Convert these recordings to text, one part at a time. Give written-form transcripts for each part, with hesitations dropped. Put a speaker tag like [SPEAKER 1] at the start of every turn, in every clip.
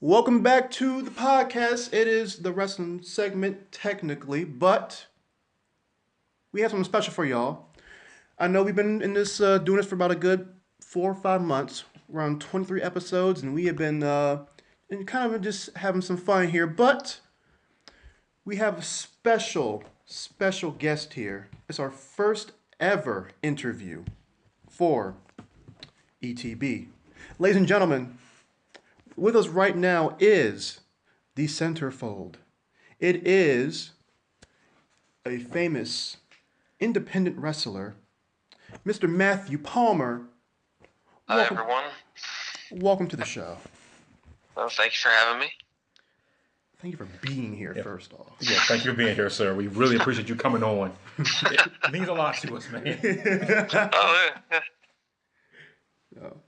[SPEAKER 1] Welcome back to the podcast. It is the wrestling segment, technically, but we have something special for y'all. I know we've been in this doing this for about a good 4 or 5 months, around 23 episodes, and we have been and kind of just having some fun here. But we have a special guest here. It's our first ever interview for EtB. Ladies and gentlemen, with us right now is the centerfold. It is a famous independent wrestler, Mr. Matthew Palmer.
[SPEAKER 2] Hi,
[SPEAKER 1] Welcome,
[SPEAKER 2] everyone.
[SPEAKER 1] welcome to the show.
[SPEAKER 2] Well, thank you for having me.
[SPEAKER 1] Thank you for being here, first off.
[SPEAKER 3] Yeah, thank you for being here, sir. We really appreciate you coming on. It means a lot to us, man.
[SPEAKER 2] Oh, yeah.
[SPEAKER 1] No,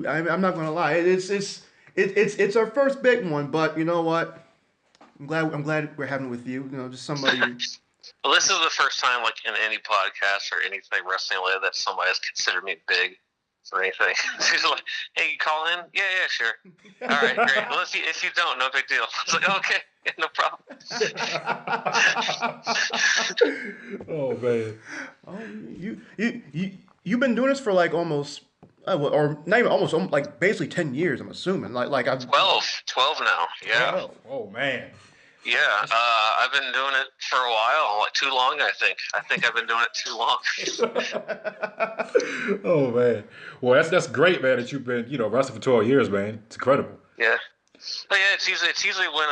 [SPEAKER 1] I'm not gonna lie. It's our first big one, but you know what? I'm glad we're having it with you. You know, just somebody.
[SPEAKER 2] Well, this is the first time, like, in any podcast or anything wrestling related that somebody has considered me big for anything. She's like, hey, you call in? Yeah, sure. All right, great. Well, if you don't, no big deal. I was like, okay, no problem.
[SPEAKER 3] Oh, man.
[SPEAKER 1] You've been doing this for like almost, or not even almost, like basically 10 years. I'm assuming. Like I've
[SPEAKER 2] 12 now, yeah.
[SPEAKER 3] Oh, man.
[SPEAKER 2] Yeah, I've been doing it for a while, like too long, I think. I think I've been doing it too long.
[SPEAKER 3] Oh, man. Well, that's great, man, that you've been, wrestling for 12 years, man. It's incredible.
[SPEAKER 2] Yeah. But yeah, it's usually when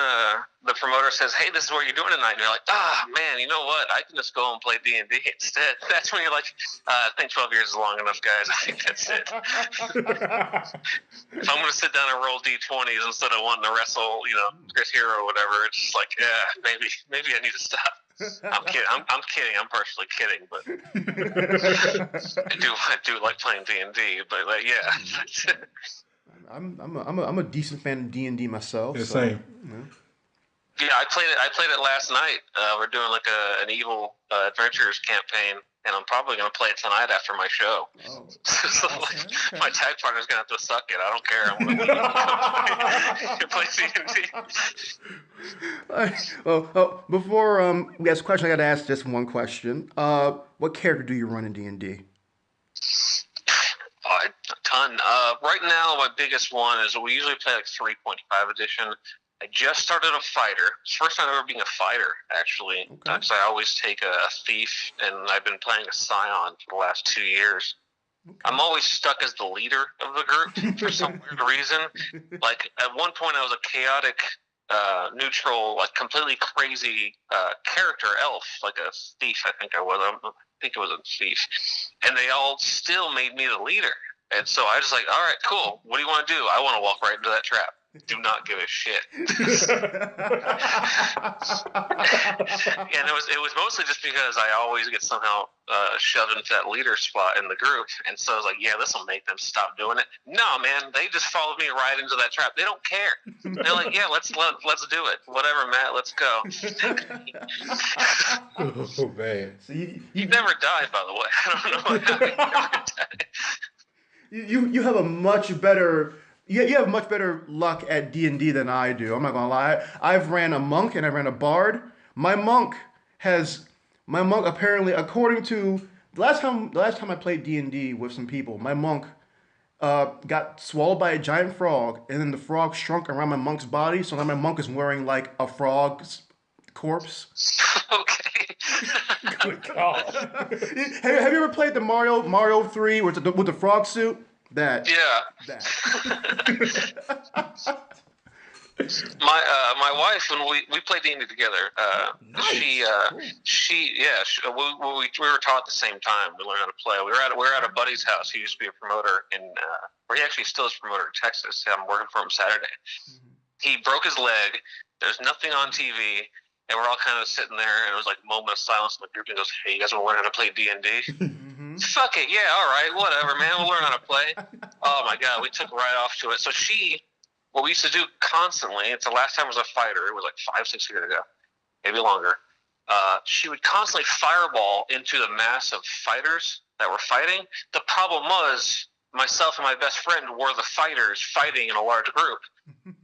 [SPEAKER 2] the promoter says, "Hey, this is what you're doing tonight," and you're like, man, you know what? I can just go and play D&D instead." That's when you're like, "I think 12 years is long enough, guys. I think that's it." If I'm going to sit down and roll D20s instead of wanting to wrestle, Chris Hero or whatever, it's just like, yeah, maybe I need to stop. I'm kidding. I'm kidding. I'm partially kidding, but I do like playing D&D. But like, yeah.
[SPEAKER 1] I'm a decent fan of D&D myself.
[SPEAKER 3] Yeah,
[SPEAKER 1] so,
[SPEAKER 3] same.
[SPEAKER 2] Yeah, I played it last night. We're doing like an evil adventures campaign, and I'm probably going to play it tonight after my show.
[SPEAKER 1] Oh,
[SPEAKER 2] So
[SPEAKER 1] okay.
[SPEAKER 2] my tag partner's going to have to suck it. I don't care. I'm going to play D&D.
[SPEAKER 1] Well, before we ask a question, I got to ask just one question. What character do you run in D&D?
[SPEAKER 2] A ton. Right now, my biggest one is we usually play like 3.5 edition. I just started a fighter. It's the first time ever being a fighter, actually.
[SPEAKER 1] Okay.
[SPEAKER 2] Because I always take a thief, and I've been playing a scion for the last 2 years.
[SPEAKER 1] Okay.
[SPEAKER 2] I'm always stuck as the leader of the group for some weird reason. Like, at one point, I was a chaotic, neutral, like, completely crazy character elf, like a thief, I think I was. I think it was a thief. And they all still made me the leader. And so I was like, all right, cool. What do you want to do? I want to walk right into that trap. Do not give a shit. And it was mostly just because I always get somehow shoved into that leader spot in the group, and so I was like, yeah, this will make them stop doing it. No, man, they just followed me right into that trap. They don't care. They're like, yeah, let's do it. Whatever, Matt, let's go.
[SPEAKER 3] Oh, man.
[SPEAKER 1] So
[SPEAKER 2] you never died, by the way. I don't know how you never died.
[SPEAKER 1] You have a much better. You have much better luck at D&D than I do. I'm not gonna lie. I've ran a monk and I ran a bard. My monk apparently, according to the last time I played D&D with some people, my monk got swallowed by a giant frog, and then the frog shrunk around my monk's body. So now my monk is wearing like a frog's corpse.
[SPEAKER 2] Okay.
[SPEAKER 3] Good God.
[SPEAKER 1] Have you ever played the Mario 3 with the frog suit? That.
[SPEAKER 2] Yeah. My wife, when we played D&D together,
[SPEAKER 1] Nice.
[SPEAKER 2] we were taught at the same time. We learned how to play. We were at a buddy's house. He used to be a promoter or he actually still is a promoter in Texas. I'm working for him Saturday.
[SPEAKER 1] Mm-hmm.
[SPEAKER 2] He broke his leg. There's nothing on TV. And we're all kind of sitting there, and it was like a moment of silence in the group. And he goes, "Hey, you guys want to learn how to play D&D?"
[SPEAKER 1] Mm-hmm.
[SPEAKER 2] Fuck it, yeah, all right, whatever, man. We'll learn how to play. Oh my god, we took right off to it. So what we used to do constantly. It's the last time I was a fighter. It was like 5-6 years ago, maybe longer. She would constantly fireball into the mass of fighters that were fighting. The problem was myself and my best friend were the fighters fighting in a large group,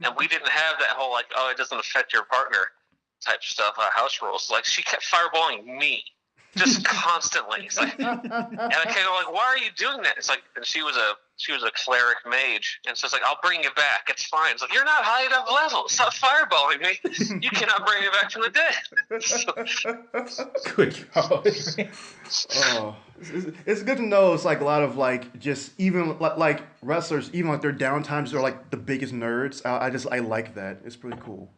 [SPEAKER 2] and we didn't have that whole like, oh, it doesn't affect your partner type stuff, house rules. Like she kept fireballing me just constantly. It's like, and I kept going like, why are you doing that? It's like, and she was a cleric mage, and so it's like, I'll bring you back. It's fine. It's like, you're not high enough level. Stop fireballing me. You cannot bring me back from the dead.
[SPEAKER 3] Good God.
[SPEAKER 1] Oh, it's good to know. It's like a lot of like just even like wrestlers, even like their downtimes are like the biggest nerds. I like that. It's pretty cool.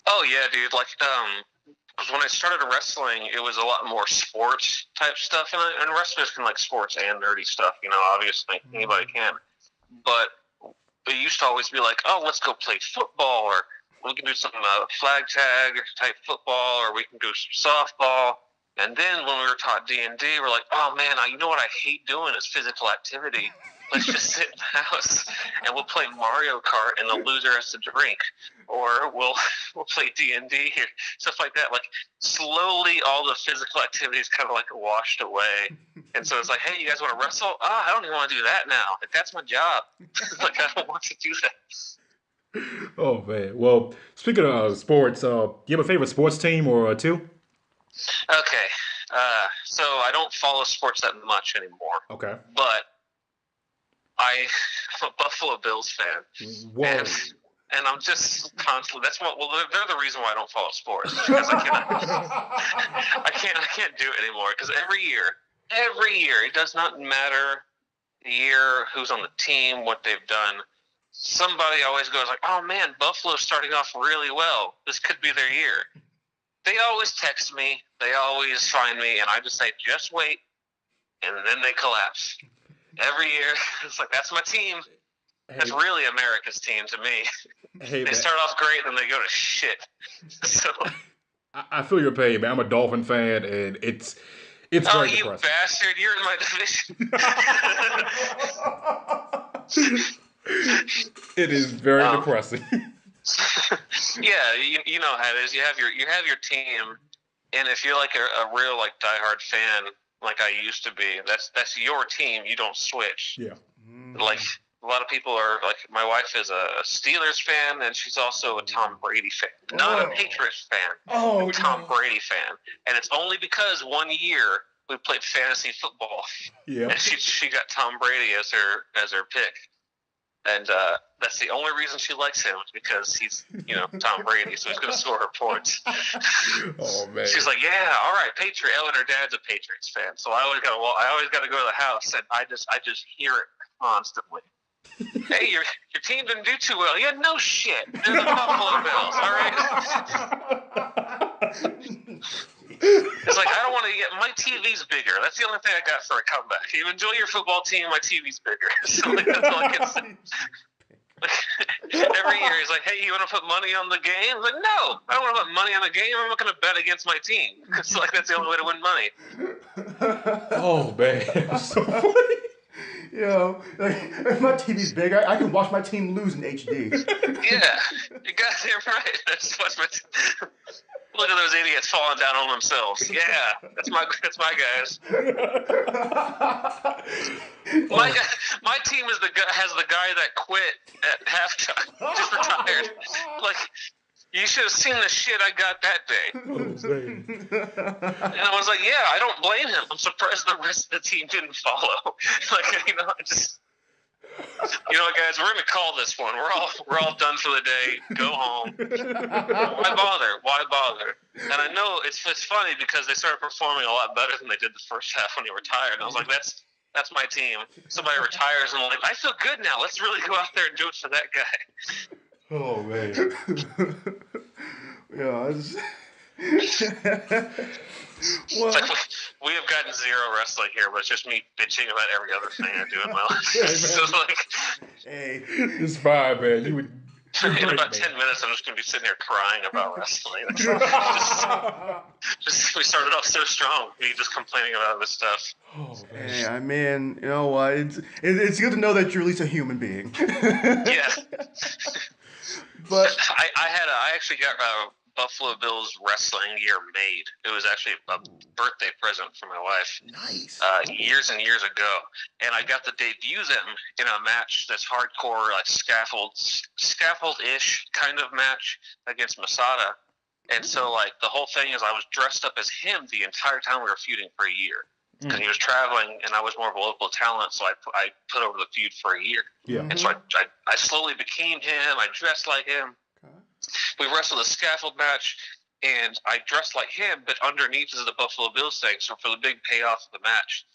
[SPEAKER 2] Oh yeah, dude. Like, because when I started wrestling, it was a lot more sports type stuff, and wrestlers can like sports and nerdy stuff. You know, obviously anybody can. But it used to always be like, oh, let's go play football, or we can do some flag tag type football, or we can do some softball. And then when we were taught D&D, we're like, oh man, you know what I hate doing is physical activity. Let's just sit in the house and we'll play Mario Kart and the loser has to drink, or we'll play D&D here, stuff like that. Like slowly, all the physical activities kind of like washed away, and so it's like, hey, you guys want to wrestle? I don't even want to do that now. Like that's my job. Like I don't want to do that.
[SPEAKER 3] Oh man. Well, speaking of sports, do you have a favorite sports team or two?
[SPEAKER 2] Okay, so I don't follow sports that much anymore.
[SPEAKER 3] Okay.
[SPEAKER 2] But I'm a Buffalo Bills fan.
[SPEAKER 3] Whoa.
[SPEAKER 2] And I'm just constantly. They're the reason why I don't follow sports, because I can't do it anymore. Because every year, it does not matter the year, who's on the team, what they've done. Somebody always goes like, "Oh man, Buffalo's starting off really well. This could be their year." They always text me. They always find me, and I just say, "Just wait," and then they collapse. Every year, it's like, that's my team. That's really America's team to me.
[SPEAKER 3] Hey,
[SPEAKER 2] they start off great, then they go to shit. So
[SPEAKER 3] I feel your pain, man. I'm a Dolphin fan, and it's very
[SPEAKER 2] depressing. Oh, you bastard! You're in my division.
[SPEAKER 3] It is very depressing.
[SPEAKER 2] Yeah, you know how it is. You have your team, and if you're like a real like diehard fan, like I used to be, that's your team. You don't switch.
[SPEAKER 3] Yeah.
[SPEAKER 2] Like a lot of people are like, my wife is a Steelers fan, and she's also a Tom Brady fan, not a Patriots fan.
[SPEAKER 1] Oh,
[SPEAKER 2] Tom Brady fan, and it's only because one year we played fantasy football, and she got Tom Brady as her pick. And that's the only reason she likes him, is because he's, Tom Brady, so he's going to score her points.
[SPEAKER 3] Oh man!
[SPEAKER 2] She's like, yeah, all right, Patriot. And her dad's a Patriots fan, so I always got to go to the house, and I just hear it constantly. Hey, your team didn't do too well. Yeah, no shit. They're the Buffalo Bills, all right. It's like, I don't want to get, my TV's bigger. That's the only thing I got for a comeback. You enjoy your football team, my TV's bigger. So like, that's all I can say. Every year he's like, hey, you want to put money on the game? I'm like, no, I don't want to put money on the game. I'm not going to bet against my team. It's like, that's the only way to win money.
[SPEAKER 3] Oh man, so funny.
[SPEAKER 1] Like, my TV's big. I can watch my team lose in HD.
[SPEAKER 2] Yeah, you're goddamn right. That's my team. Look at those idiots falling down on themselves. Yeah, that's my guys. My team has the guy that quit at halftime, just retired. Like, you should have seen the shit I got that day. And I was like, yeah, I don't blame him. I'm surprised the rest of the team didn't follow. Like, guys, we're gonna call this one. We're all done for the day. Go home. Why bother? And I know it's funny because they started performing a lot better than they did the first half when he retired. And I was like, that's my team. Somebody retires and I'm like, I feel good now. Let's really go out there and do it for that guy.
[SPEAKER 3] Oh man.
[SPEAKER 2] It's like we have gotten zero wrestling here, but it's just me bitching about every other thing I do in my life. So
[SPEAKER 1] hey,
[SPEAKER 3] it's fine, man.
[SPEAKER 2] In about 10 minutes, I'm just going to be sitting here crying about wrestling. We started off so strong, me just complaining about this stuff.
[SPEAKER 3] Oh, man.
[SPEAKER 1] Hey, I mean, you know what? It's good to know that you're at least a human being.
[SPEAKER 2] Yeah.
[SPEAKER 1] But
[SPEAKER 2] I actually got Buffalo Bills wrestling gear made. It was actually a birthday present for my wife.
[SPEAKER 1] Nice.
[SPEAKER 2] Years and years ago, and I got to debut them in a match that's hardcore, like scaffold-ish kind of match against Masada. And so, like, the whole thing is I was dressed up as him the entire time we were feuding for a year. Because he was traveling, and I was more of a local talent, so I put over the feud for a year.
[SPEAKER 3] Yeah.
[SPEAKER 2] And so I slowly became him. I dressed like him. Okay. We wrestled a scaffold match, and I dressed like him, but underneath is the Buffalo Bills thing. So for the big payoff of the match,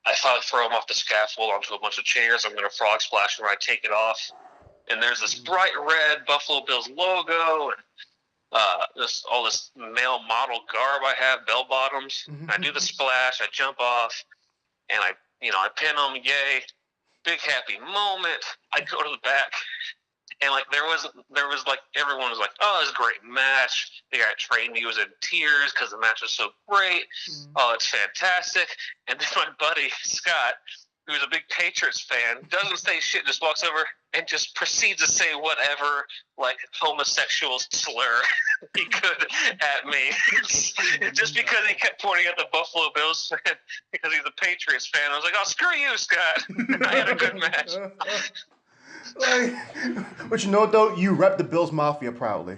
[SPEAKER 2] I thought I'd throw him off the scaffold onto a bunch of chairs. I'm going to frog splash when I take it off. And there's this bright red Buffalo Bills logo, and all this male model garb I have, bell bottoms. I do the splash, I jump off, and I pin them. Yay! Big happy moment. I go to the back, and like there was like everyone was like, "Oh, this is a great match." The guy that trained me was in tears because the match was so great. Oh, it's fantastic. And then my buddy Scott, who's a big Patriots fan, doesn't say shit, just walks over and just proceeds to say whatever, like, homosexual slur he could at me. Just because he kept pointing at the Buffalo Bills fan because he's a Patriots fan. I was like, oh, screw you, Scott. I had a good match.
[SPEAKER 1] But you know what, though? You rep the Bills Mafia proudly.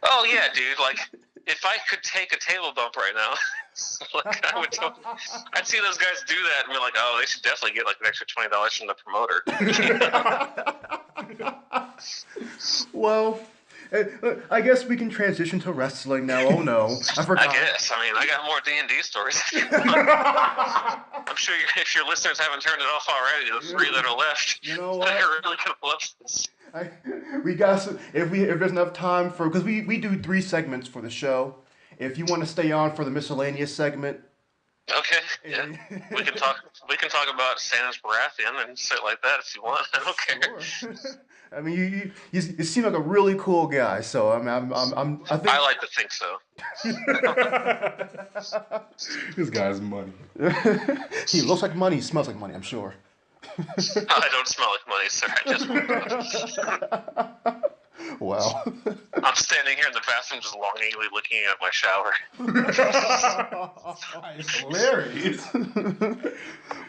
[SPEAKER 2] Oh, yeah, dude. Like, if I could take a table bump right now, like I'd see those guys do that and be like, oh, they should definitely get like an extra $20 from the promoter.
[SPEAKER 1] Well, I guess we can transition to wrestling now. Oh no, I forgot.
[SPEAKER 2] I guess. I mean, I got more D&D stories. I'm sure if your listeners haven't turned it off already, the 3 that are left.
[SPEAKER 1] You know what?
[SPEAKER 2] I really could have loved this.
[SPEAKER 1] We got some, if there's enough time for, because we do 3 segments for the show. If you want to stay on for the miscellaneous segment.
[SPEAKER 2] Okay, yeah. we can talk about Santa's Baratheon and shit like that if you want. I don't care.
[SPEAKER 1] Sure. I mean, you seem like a really cool guy, so I think
[SPEAKER 2] I like to think so.
[SPEAKER 3] This guy's money.
[SPEAKER 1] He looks like money, smells like money, I'm sure.
[SPEAKER 2] I don't smell like money, sir. I just woke up.
[SPEAKER 1] Well,
[SPEAKER 2] I'm standing here in the bathroom just longingly looking at my shower.
[SPEAKER 1] It's hilarious.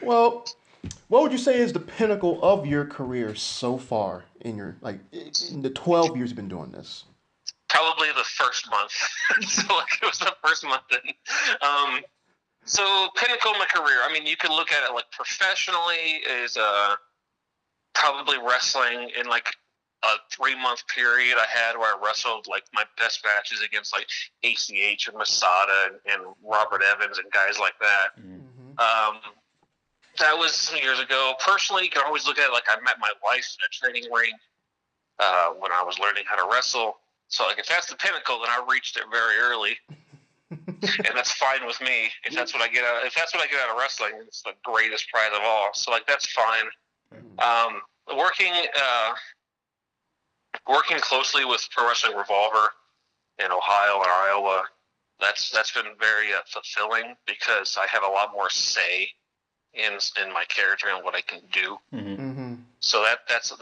[SPEAKER 1] Well, what would you say is the pinnacle of your career so far in the 12 years you've been doing this?
[SPEAKER 2] Probably the first month. So it was the first month in. So pinnacle of my career. I mean, you could look at it like professionally is probably wrestling in like a 3-month period I had where I wrestled like my best matches against like ACH and Masada and Robert Evans and guys like that. That was some years ago. Personally, you can always look at it like I met my wife in a training ring when I was learning how to wrestle. So like if that's the pinnacle, then I reached it very early. And that's fine with me. If that's what I get out of wrestling, it's the greatest prize of all. So like that's fine. Working closely with Pro Wrestling Revolver in Ohio and Iowa, that's been very fulfilling because I have a lot more say in my character and what I can do. So that's a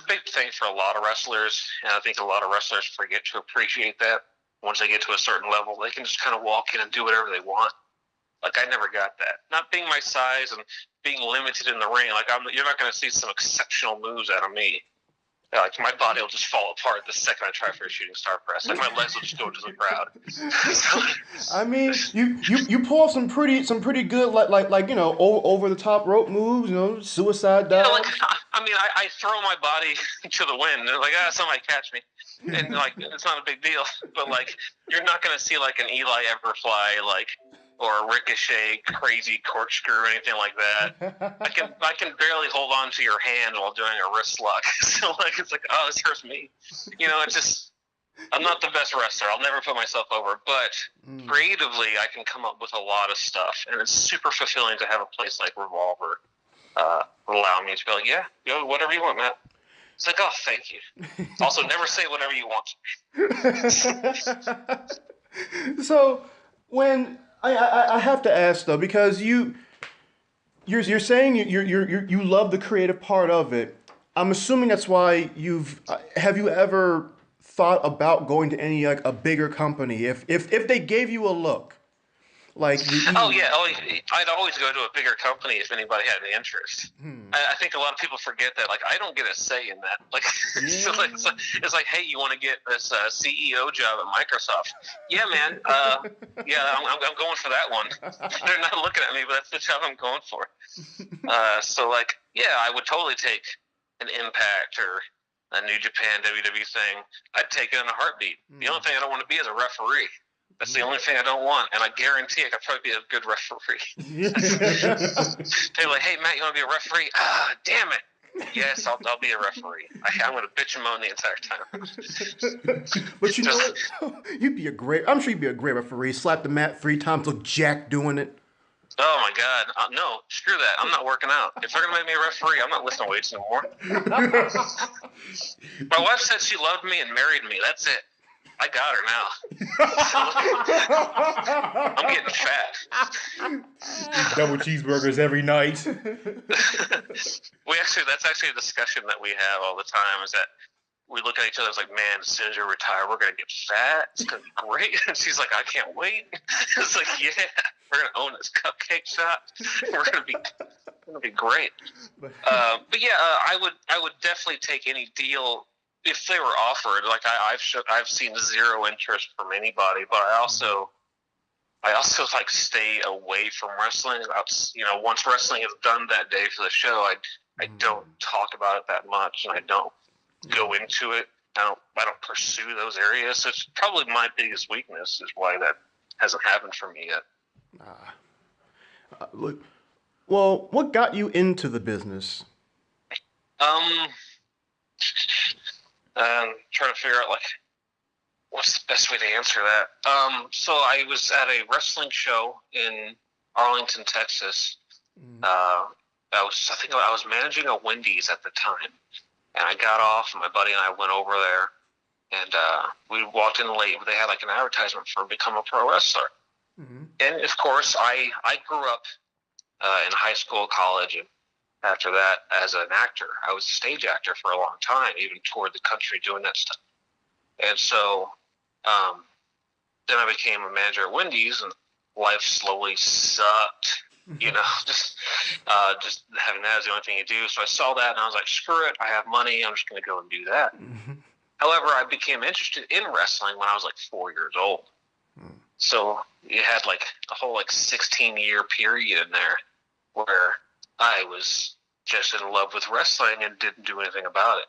[SPEAKER 2] big thing for a lot of wrestlers, and I think a lot of wrestlers forget to appreciate that. Once they get to a certain level, they can just kind of walk in and do whatever they want. Like, I never got that. Not being my size and being limited in the ring, like you're not going to see some exceptional moves out of me. Like, my body will just fall apart the second I try for a shooting star press. Like, my legs will just go to the crowd.
[SPEAKER 1] I mean, you pull off some pretty good like over the top rope moves. Suicide dive.
[SPEAKER 2] Yeah, like I throw my body to the wind. Like, somebody catch me, and like it's not a big deal. But like, you're not gonna see like an Eli Everfly or a Ricochet crazy corkscrew or anything like that. I can barely hold on to your hand while doing a wrist lock. So like it's like, oh, this hurts me. It's just, I'm not the best wrestler. I'll never put myself over, but creatively I can come up with a lot of stuff, and it's super fulfilling to have a place like Revolver allow me to be like, yeah, whatever you want, Matt. It's like, oh, thank you. Also, never say whatever you want.
[SPEAKER 1] So when I have to ask though, because you're saying you love the creative part of it. I'm assuming that's why have you ever thought about going to any like a bigger company if they gave you a look like the
[SPEAKER 2] Oh yeah, I'd always go to a bigger company if anybody had an interest. I think a lot of people forget that. Like, I don't get a say in that. Like, so like, it's like, hey, you want to get this CEO job at Microsoft? Yeah, man. Yeah, I'm going for that one. They're not looking at me, but that's the job I'm going for. So like, yeah, I would totally take an Impact or a New Japan WWE thing. I'd take it in a heartbeat. The only thing I don't want to be is a referee. That's the only thing I don't want, and I guarantee I could probably be a good referee. They're like, "Hey, Matt, you want to be a referee?" Ah, damn it! Yes, I'll be a referee. I'm going to bitch and moan the entire time.
[SPEAKER 1] But you know what? I'm sure you'd be a great referee. Slap the mat 3 times, look jacked doing it.
[SPEAKER 2] Oh my God, no, screw that. I'm not working out. If they're going to make me a referee, I'm not lifting weights anymore. My wife said she loved me and married me. That's it. I got her now. I'm getting fat.
[SPEAKER 3] Double cheeseburgers every night.
[SPEAKER 2] That's actually a discussion that we have all the time, is that we look at each other as like, man, as soon as you retire, we're going to get fat. It's going to be great. And she's like, I can't wait. It's like, yeah, we're going to own this cupcake shop. We're going to be great. But yeah, I would definitely take any deal if they were offered. Like, I've seen zero interest from anybody, but I also like stay away from wrestling. Once wrestling is done that day for the show, I don't talk about it that much, and I don't go into it. I don't pursue those areas. So it's probably my biggest weakness, is why that hasn't happened for me yet.
[SPEAKER 1] Look, well, what got you into the business?
[SPEAKER 2] Trying to figure out like what's the best way to answer that. So I was at a wrestling show in Arlington, Texas. I was managing a Wendy's at the time, and I got off, and my buddy and I went over there, and we walked in late, but they had like an advertisement for Become a Pro Wrestler. And of course, I grew up in high school, college, and after that as an actor. I was a stage actor for a long time, even toured the country doing that stuff. And so then I became a manager at Wendy's, and life slowly sucked. Just having that is the only thing you do. So I saw that, and I was like, screw it, I have money, I'm just going to go and do that. However, I became interested in wrestling when I was like 4 years old. So you had like a whole 16-year period in there where I was just in love with wrestling and didn't do anything about it.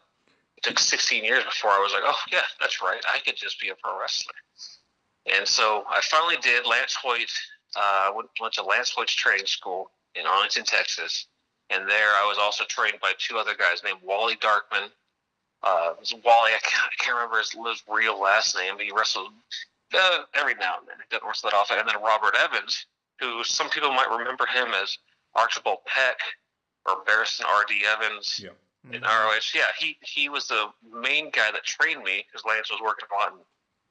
[SPEAKER 2] It took 16 years before I was like, oh yeah, that's right, I could just be a pro wrestler. And so I finally did. Lance Hoyt, went to Lance Hoyt's training school in Arlington, Texas. And there I was also trained by 2 other guys named Wally Darkman. Wally, I can't remember his real last name, but he wrestled every now and then. He doesn't wrestle that often. And then Robert Evans, who some people might remember him as Archibald Peck or Barristan R.D. Evans in ROH. Yeah, he was the main guy that trained me, because Lance was working a lot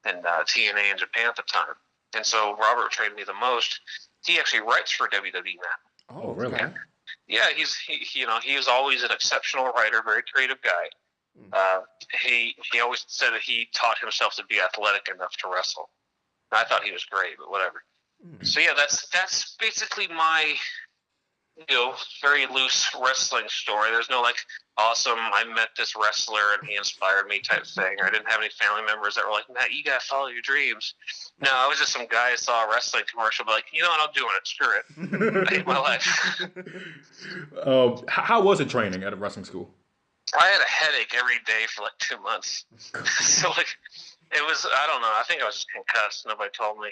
[SPEAKER 2] in TNA in Japan at the time. And so Robert trained me the most. He actually writes for WWE now.
[SPEAKER 3] Oh, really?
[SPEAKER 2] And, yeah, he is always an exceptional writer, very creative guy. He always said that he taught himself to be athletic enough to wrestle. And I thought he was great, but whatever. So yeah, that's basically my very loose wrestling story. There's no awesome, I met this wrestler and he inspired me type thing. Or I didn't have any family members that were like, Matt, you gotta follow your dreams. No, I was just some guy who saw a wrestling commercial, but you know what, I'm doing it. Screw it. I hate my life.
[SPEAKER 3] How was it training at a wrestling school?
[SPEAKER 2] I had a headache every day for 2 months. So it was, I don't know, I think I was just concussed. Nobody told me.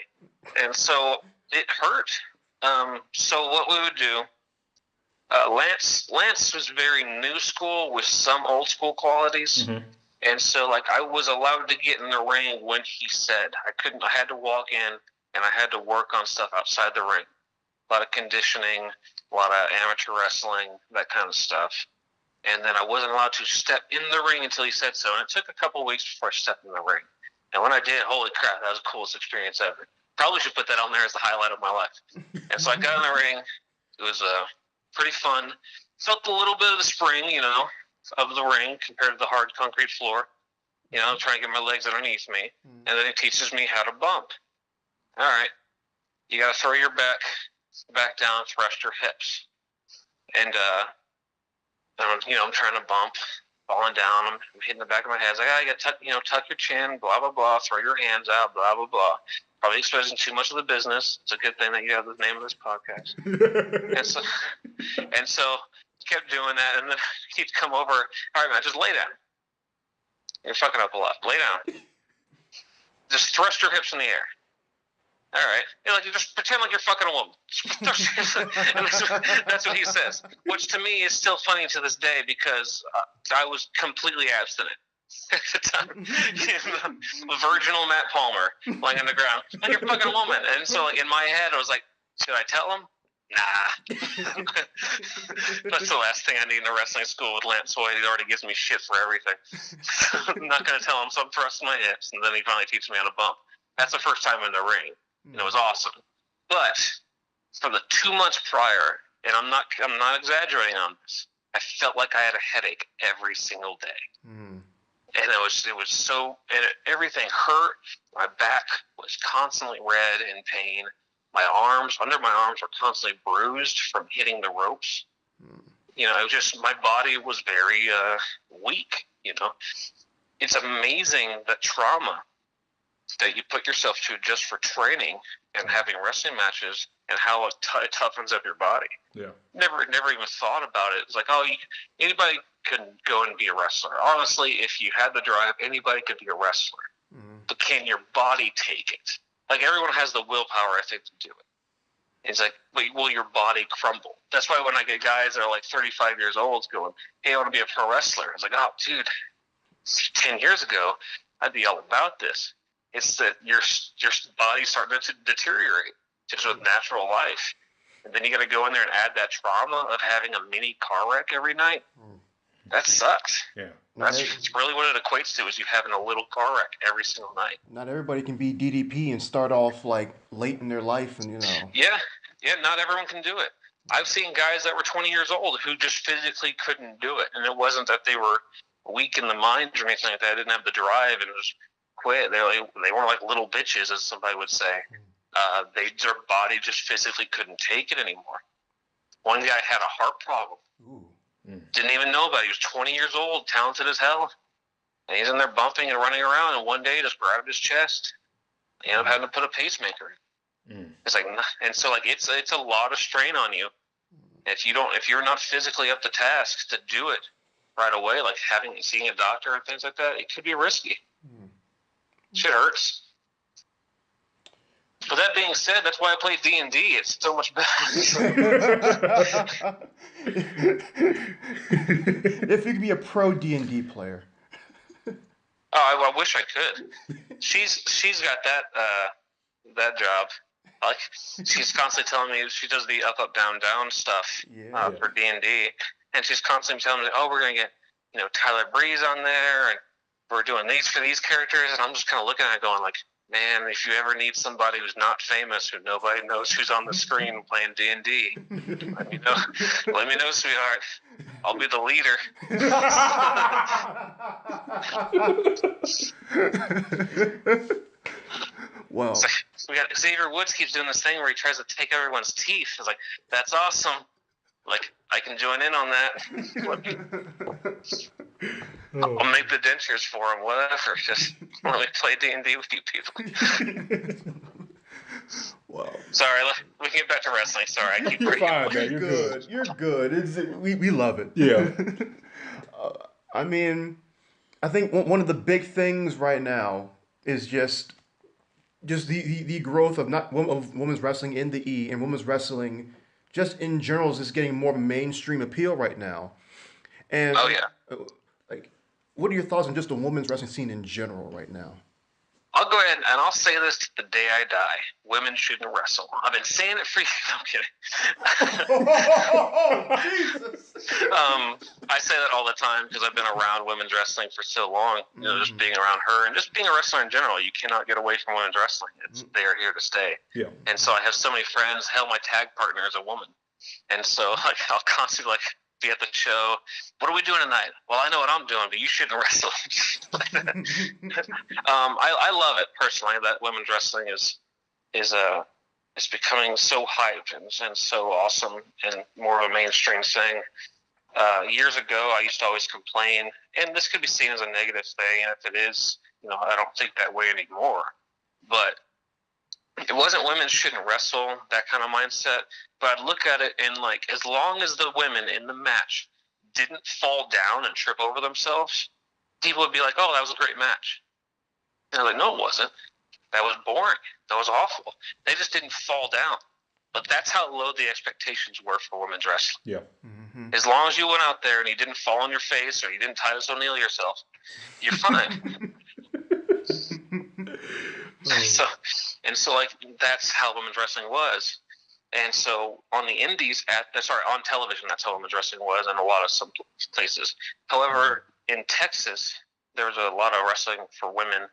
[SPEAKER 2] And so it hurt. So what we would do, Lance was very new school with some old school qualities. And so I was allowed to get in the ring when he said. I had to walk in and I had to work on stuff outside the ring. A lot of conditioning, a lot of amateur wrestling, that kind of stuff. And then I wasn't allowed to step in the ring until he said so. And it took a couple of weeks before I stepped in the ring. And when I did, holy crap, that was the coolest experience ever. Probably should put that on there as the highlight of my life. And so I got in the ring. It was pretty fun. Felt a little bit of the spring, of the ring compared to the hard concrete floor. trying to get my legs underneath me. And then he teaches me how to bump. All right. You got to throw your back down, thrust your hips. And, I'm trying to bump, falling down. I'm hitting the back of my head. It's like, you got to tuck your chin, blah, blah, blah, throw your hands out, blah, blah, blah. Probably exposing too much of the business. It's a good thing that you have the name of this podcast. and so kept doing that, and then he'd come over. All right, man, just lay down. You're fucking up a lot. Lay down. Just thrust your hips in the air. All right. You just pretend like you're fucking a woman. And that's what he says, which to me is still funny to this day because I was completely abstinent at the time. Virginal Matt Palmer lying on the ground like you're fucking a woman. And so in my head, I was like, should I tell him? Nah. That's the last thing I need in a wrestling school with Lance Hoy. He already gives me shit for everything. I'm not going to tell him, so I'm thrusting my hips, and then he finally teaches me how to bump. That's the first time in the ring. It was awesome. But for the 2 months prior, and I'm not exaggerating on this, I felt like I had a headache every single day. And it was so, and everything hurt. My back was constantly red and pain. Under my arms were constantly bruised from hitting the ropes. It was just, my body was very weak, It's amazing that trauma that you put yourself to just for training and having wrestling matches and how it toughens up your body.
[SPEAKER 3] Yeah.
[SPEAKER 2] Never even thought about it. It's like, anybody can go and be a wrestler. Honestly, if you had the drive, anybody could be a wrestler. But can your body take it? Like, everyone has the willpower, I think, to do it. It's like, will your body crumble? That's why when I get guys that are like 35 years old going, hey, I want to be a pro wrestler. It's like, oh, dude, 10 years ago, I'd be all about this. It's that your body's starting to deteriorate just with natural life. And then you got to go in there and add that trauma of having a mini car wreck every night. That sucks. Yeah. That's really what it equates to, is you having a little car wreck every single night.
[SPEAKER 1] Not everybody can be DDP and start off like late in their life and
[SPEAKER 2] Yeah, not everyone can do it. I've seen guys that were 20 years old who just physically couldn't do it. And it wasn't that they were weak in the mind or anything like that. They didn't have the drive and just quit. They weren't like little bitches, as somebody would say. Their body just physically couldn't take it anymore. One guy had a heart problem. Didn't even know about it. He was 20 years old, talented as hell. And he's in there bumping and running around, and one day he just grabbed his chest. He ended up having to put a pacemaker. It's like, and so like it's a lot of strain on you. If you're not physically up to task to do it right away, like seeing a doctor and things like that, it could be risky. Shit hurts. But that being said, that's why I play D&D. It's so much better.
[SPEAKER 1] If you could be a pro D&D player.
[SPEAKER 2] I wish I could. She's got that job. Like, she's constantly telling me she does the up, down, down stuff for D&D, and she's constantly telling me, we're gonna get Tyler Breeze on there, and we're doing these for these characters, and I'm just kind of looking at it going like, man, if you ever need somebody who's not famous, who nobody knows who's on the screen playing D&D, let me know. Let me know, sweetheart. I'll be the leader.
[SPEAKER 1] Well,
[SPEAKER 2] we got Xavier Woods keeps doing this thing where he tries to take everyone's teeth. It's like, that's awesome. Like, I can join in on that. I'll make the dentures for him, whatever. Just let me play D&D with you people.
[SPEAKER 1] Wow.
[SPEAKER 2] Sorry, we can get back to wrestling. Sorry, I keep
[SPEAKER 3] You're fine, man.
[SPEAKER 1] You're good. You're good. We love it.
[SPEAKER 3] Yeah.
[SPEAKER 1] I mean, I think one of the big things right now is just the growth of women's wrestling in the E, and women's wrestling just in general is just getting more of a mainstream appeal right now. And like, what are your thoughts on just the women's wrestling scene in general right now?
[SPEAKER 2] I'll go ahead and I'll say this to the day I die. Women shouldn't wrestle. I've been saying it for years. No, I'm kidding.
[SPEAKER 1] Jesus.
[SPEAKER 2] I say that all the time because I've been around women's wrestling for so long. Just being around her and just being a wrestler in general. You cannot get away from women's wrestling. They are here to stay.
[SPEAKER 3] Yeah.
[SPEAKER 2] And so I have so many friends. Hell, my tag partner is a woman. And so like, I'll constantly be at the show. What are we doing tonight? Well, I know what I'm doing, but you shouldn't wrestle. I love it personally that women's wrestling is becoming so hyped and so awesome and more of a mainstream thing. Years ago, I used to always complain, and this could be seen as a negative thing, and if it is, I don't think that way anymore. But it wasn't women shouldn't wrestle, that kind of mindset, but I'd look at it and, like, as long as the women in the match didn't fall down and trip over themselves, people would be like, oh, that was a great match. And they're like, no, it wasn't. That was boring. That was awful. They just didn't fall down. But that's how low the expectations were for women's wrestling.
[SPEAKER 3] Yeah.
[SPEAKER 1] Mm-hmm.
[SPEAKER 2] As long as you went out there and you didn't fall on your face or you didn't Titus O'Neil yourself, you're fine. So like that's how women's wrestling was. And so on the indies, on television, that's how women's wrestling was in a lot of some places. However, in Texas, there was a lot of wrestling for women.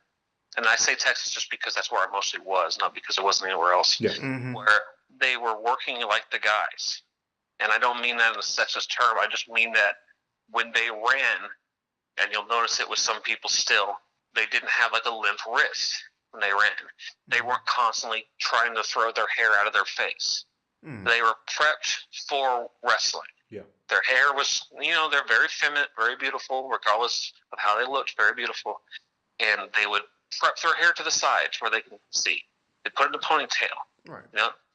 [SPEAKER 2] And I say Texas just because that's where I mostly was, not because it wasn't anywhere else.
[SPEAKER 3] Yeah.
[SPEAKER 1] Mm-hmm.
[SPEAKER 2] Where they were working like the guys. And I don't mean that in a sexist term. I just mean that when they ran, and you'll notice it with some people still, they didn't have like a limp wrist when they ran. They weren't constantly trying to throw their hair out of their face.
[SPEAKER 1] Mm.
[SPEAKER 2] They were prepped for wrestling.
[SPEAKER 3] Yeah.
[SPEAKER 2] Their hair was, they're very feminine, very beautiful, regardless of how they looked, very beautiful. And they would prep their hair to the sides where they can see. They put it in a ponytail.
[SPEAKER 1] Right.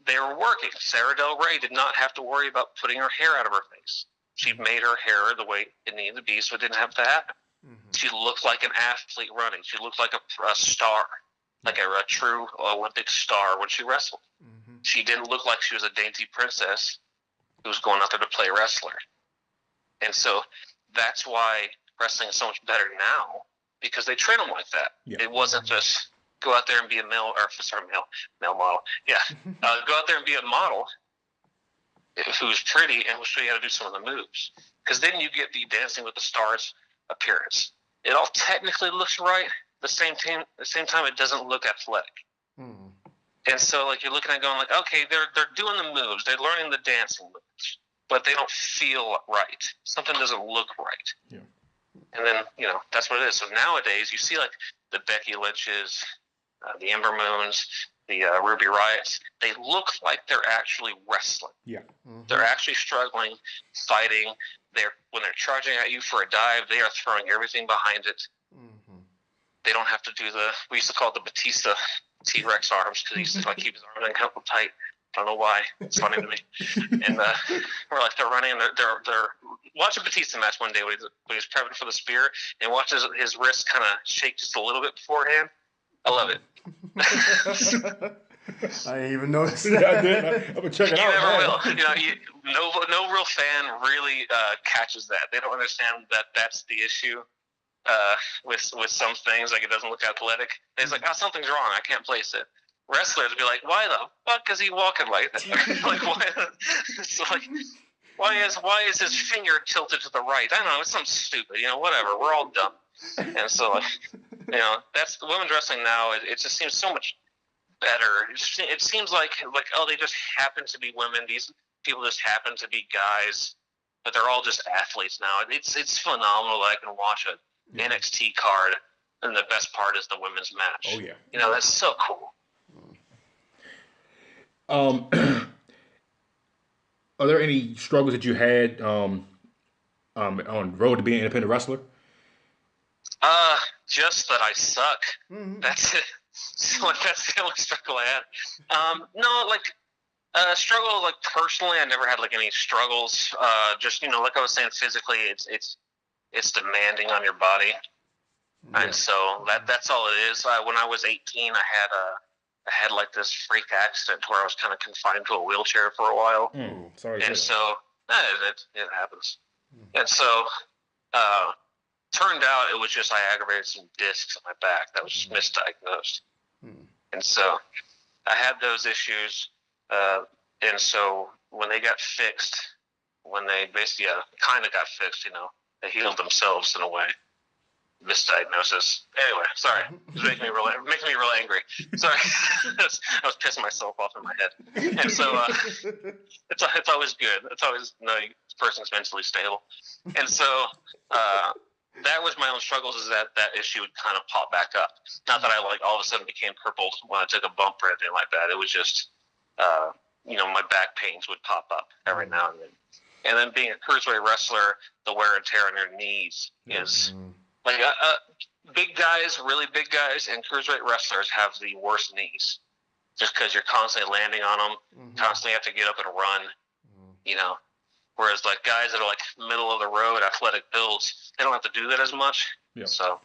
[SPEAKER 2] They were working. Sarah Del Rey did not have to worry about putting her hair out of her face. She made her hair the way it needed to be, so it didn't have to happen.
[SPEAKER 1] Mm-hmm.
[SPEAKER 2] She looked like an athlete running. She looked like a star, like a true Olympic star when she wrestled.
[SPEAKER 1] Mm-hmm.
[SPEAKER 2] She didn't look like she was a dainty princess who was going out there to play wrestler. And so that's why wrestling is so much better now, because they train them like that.
[SPEAKER 3] Yeah.
[SPEAKER 2] It wasn't just go out there and be a male model. Yeah. Go out there and be a model who's pretty and will show you how to do some of the moves. Because then you get the Dancing with the Stars appearance. It all technically looks right. At the same time, it doesn't look athletic.
[SPEAKER 1] Mm.
[SPEAKER 2] And so, like, you're looking at going like, okay, they're doing the moves. They're learning the dancing moves. But they don't feel right. Something doesn't look right.
[SPEAKER 3] Yeah.
[SPEAKER 2] And then, that's what it is. So nowadays, you see, like, the Becky Lynches, the Ember Moons, the Ruby Riots, they look like they're actually wrestling.
[SPEAKER 3] Yeah.
[SPEAKER 1] Mm-hmm.
[SPEAKER 2] They're actually struggling, fighting. When they're charging at you for a dive, they are throwing everything behind it.
[SPEAKER 1] Mm-hmm.
[SPEAKER 2] They don't have to do we used to call it the Batista T-Rex arms, because he used to like keep his arms in couple tight. I don't know why. It's funny to me. And we're like, they're running, and they're watch a Batista match one day when he's prepping for the spear, and watch his wrist kind of shake just a little bit beforehand. I love it.
[SPEAKER 1] I didn't even notice that.
[SPEAKER 3] Yeah, I did. I'm gonna check it
[SPEAKER 2] You
[SPEAKER 3] out.
[SPEAKER 2] never
[SPEAKER 3] Man.
[SPEAKER 2] will. No real fan really catches that. They don't understand that that's the issue with some things. Like, it doesn't look athletic. It's like, something's wrong. I can't place it. Wrestlers be like, why the fuck is he walking like that? Like, why? It's like, why is his finger tilted to the right? I don't know. It's something stupid. Whatever. We're all dumb. And so, like, that's women's wrestling now. It just seems so much better. It seems like they just happen to be women. These people just happen to be guys, but they're all just athletes now. It's phenomenal that I can watch an NXT card, and the best part is the women's match.
[SPEAKER 3] Oh yeah.
[SPEAKER 2] That's so cool.
[SPEAKER 3] Are there any struggles that you had on the road to being an independent wrestler?
[SPEAKER 2] Just that I suck.
[SPEAKER 1] Mm-hmm.
[SPEAKER 2] That's it. So that's the only struggle I had. No, like struggle, like personally, I never had like any struggles. Just like I was saying, physically, it's demanding on your body, and so that's all it is. When I was 18, I had like this freak accident where I was kind of confined to a wheelchair for a while.
[SPEAKER 3] Sorry.
[SPEAKER 2] And so it happens. And so turned out it was just I aggravated some discs in my back that was just misdiagnosed. And so I had those issues. And so when they got fixed, when they basically kind of got fixed, they healed themselves in a way. Misdiagnosis. Anyway, sorry. It's making me real angry. Sorry. I was pissing myself off in my head. And so it's always good. It's always this person's mentally stable. And so that was my own struggles. Is that issue would kind of pop back up. Not that I like all of a sudden became crippled when I took a bump or anything like that. It was just, my back pains would pop up every now and then. And then being a cruiserweight wrestler, the wear and tear on your knees is like big guys, really big guys, and cruiserweight wrestlers have the worst knees, just because you're constantly landing on them, constantly have to get up and run, Whereas like guys that are like middle of the road athletic builds, they don't have to do that as much. Yeah. So,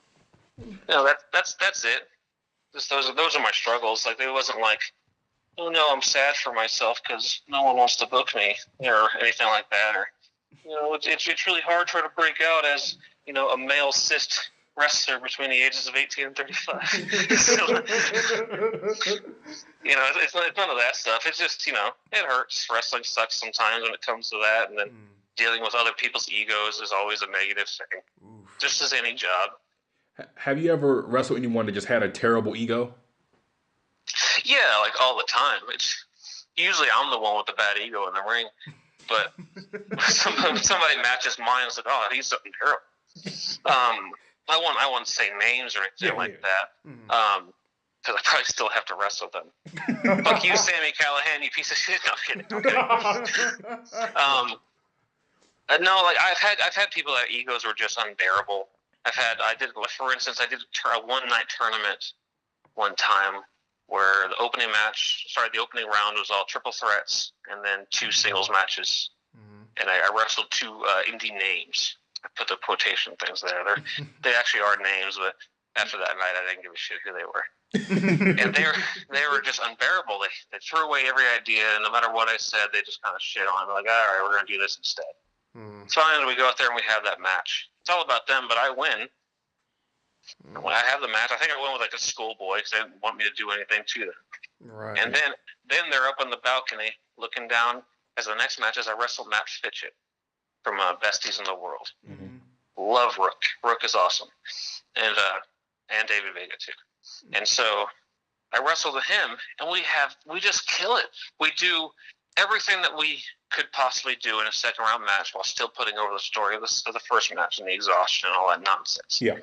[SPEAKER 2] that's it. Just those are my struggles. Like it wasn't like, oh no, I'm sad for myself because no one wants to book me or anything like that. Or it's really hard trying to break out as a male cis wrestler between the ages of 18 and 35. So, it's none of that stuff. It's just it hurts. Wrestling sucks sometimes when it comes to that, and then dealing with other people's egos is always a negative thing. Just as any job.
[SPEAKER 3] Have you ever wrestled anyone that just had a terrible ego?
[SPEAKER 2] Yeah, like all the time. It's usually I'm the one with the bad ego in the ring, but somebody matches mine. It's like, oh, he's something terrible. I won't say names or anything like that, because I probably still have to wrestle them. Fuck you, Sammy Callahan, you piece of shit. No, I'm kidding. No, like I've had people that egos were just unbearable. For instance, I did a one-night tournament one time where the opening round was all triple threats and then 2 singles matches. And I wrestled 2 indie names. I put the quotation things there. They actually are names, but after that night, I didn't give a shit who they were. And they were just unbearable. They threw away every idea, and no matter what I said, they just kind of shit on me. Like, all right, we're going to do this instead. So finally, we go out there and we have that match. It's all about them, but I win. When I have the match, I think I went with like a schoolboy because they didn't want me to do anything to them.
[SPEAKER 1] Right.
[SPEAKER 2] And then they're up on the balcony looking down as the next match as I wrestled Matt Fitchett from Besties in the World. Love Rook. Rook is awesome. And David Vega too. And so I wrestled with him, and we just kill it. We do everything that we could possibly do in a second round match while still putting over the story of the first match and the exhaustion and all that nonsense.
[SPEAKER 3] Yeah.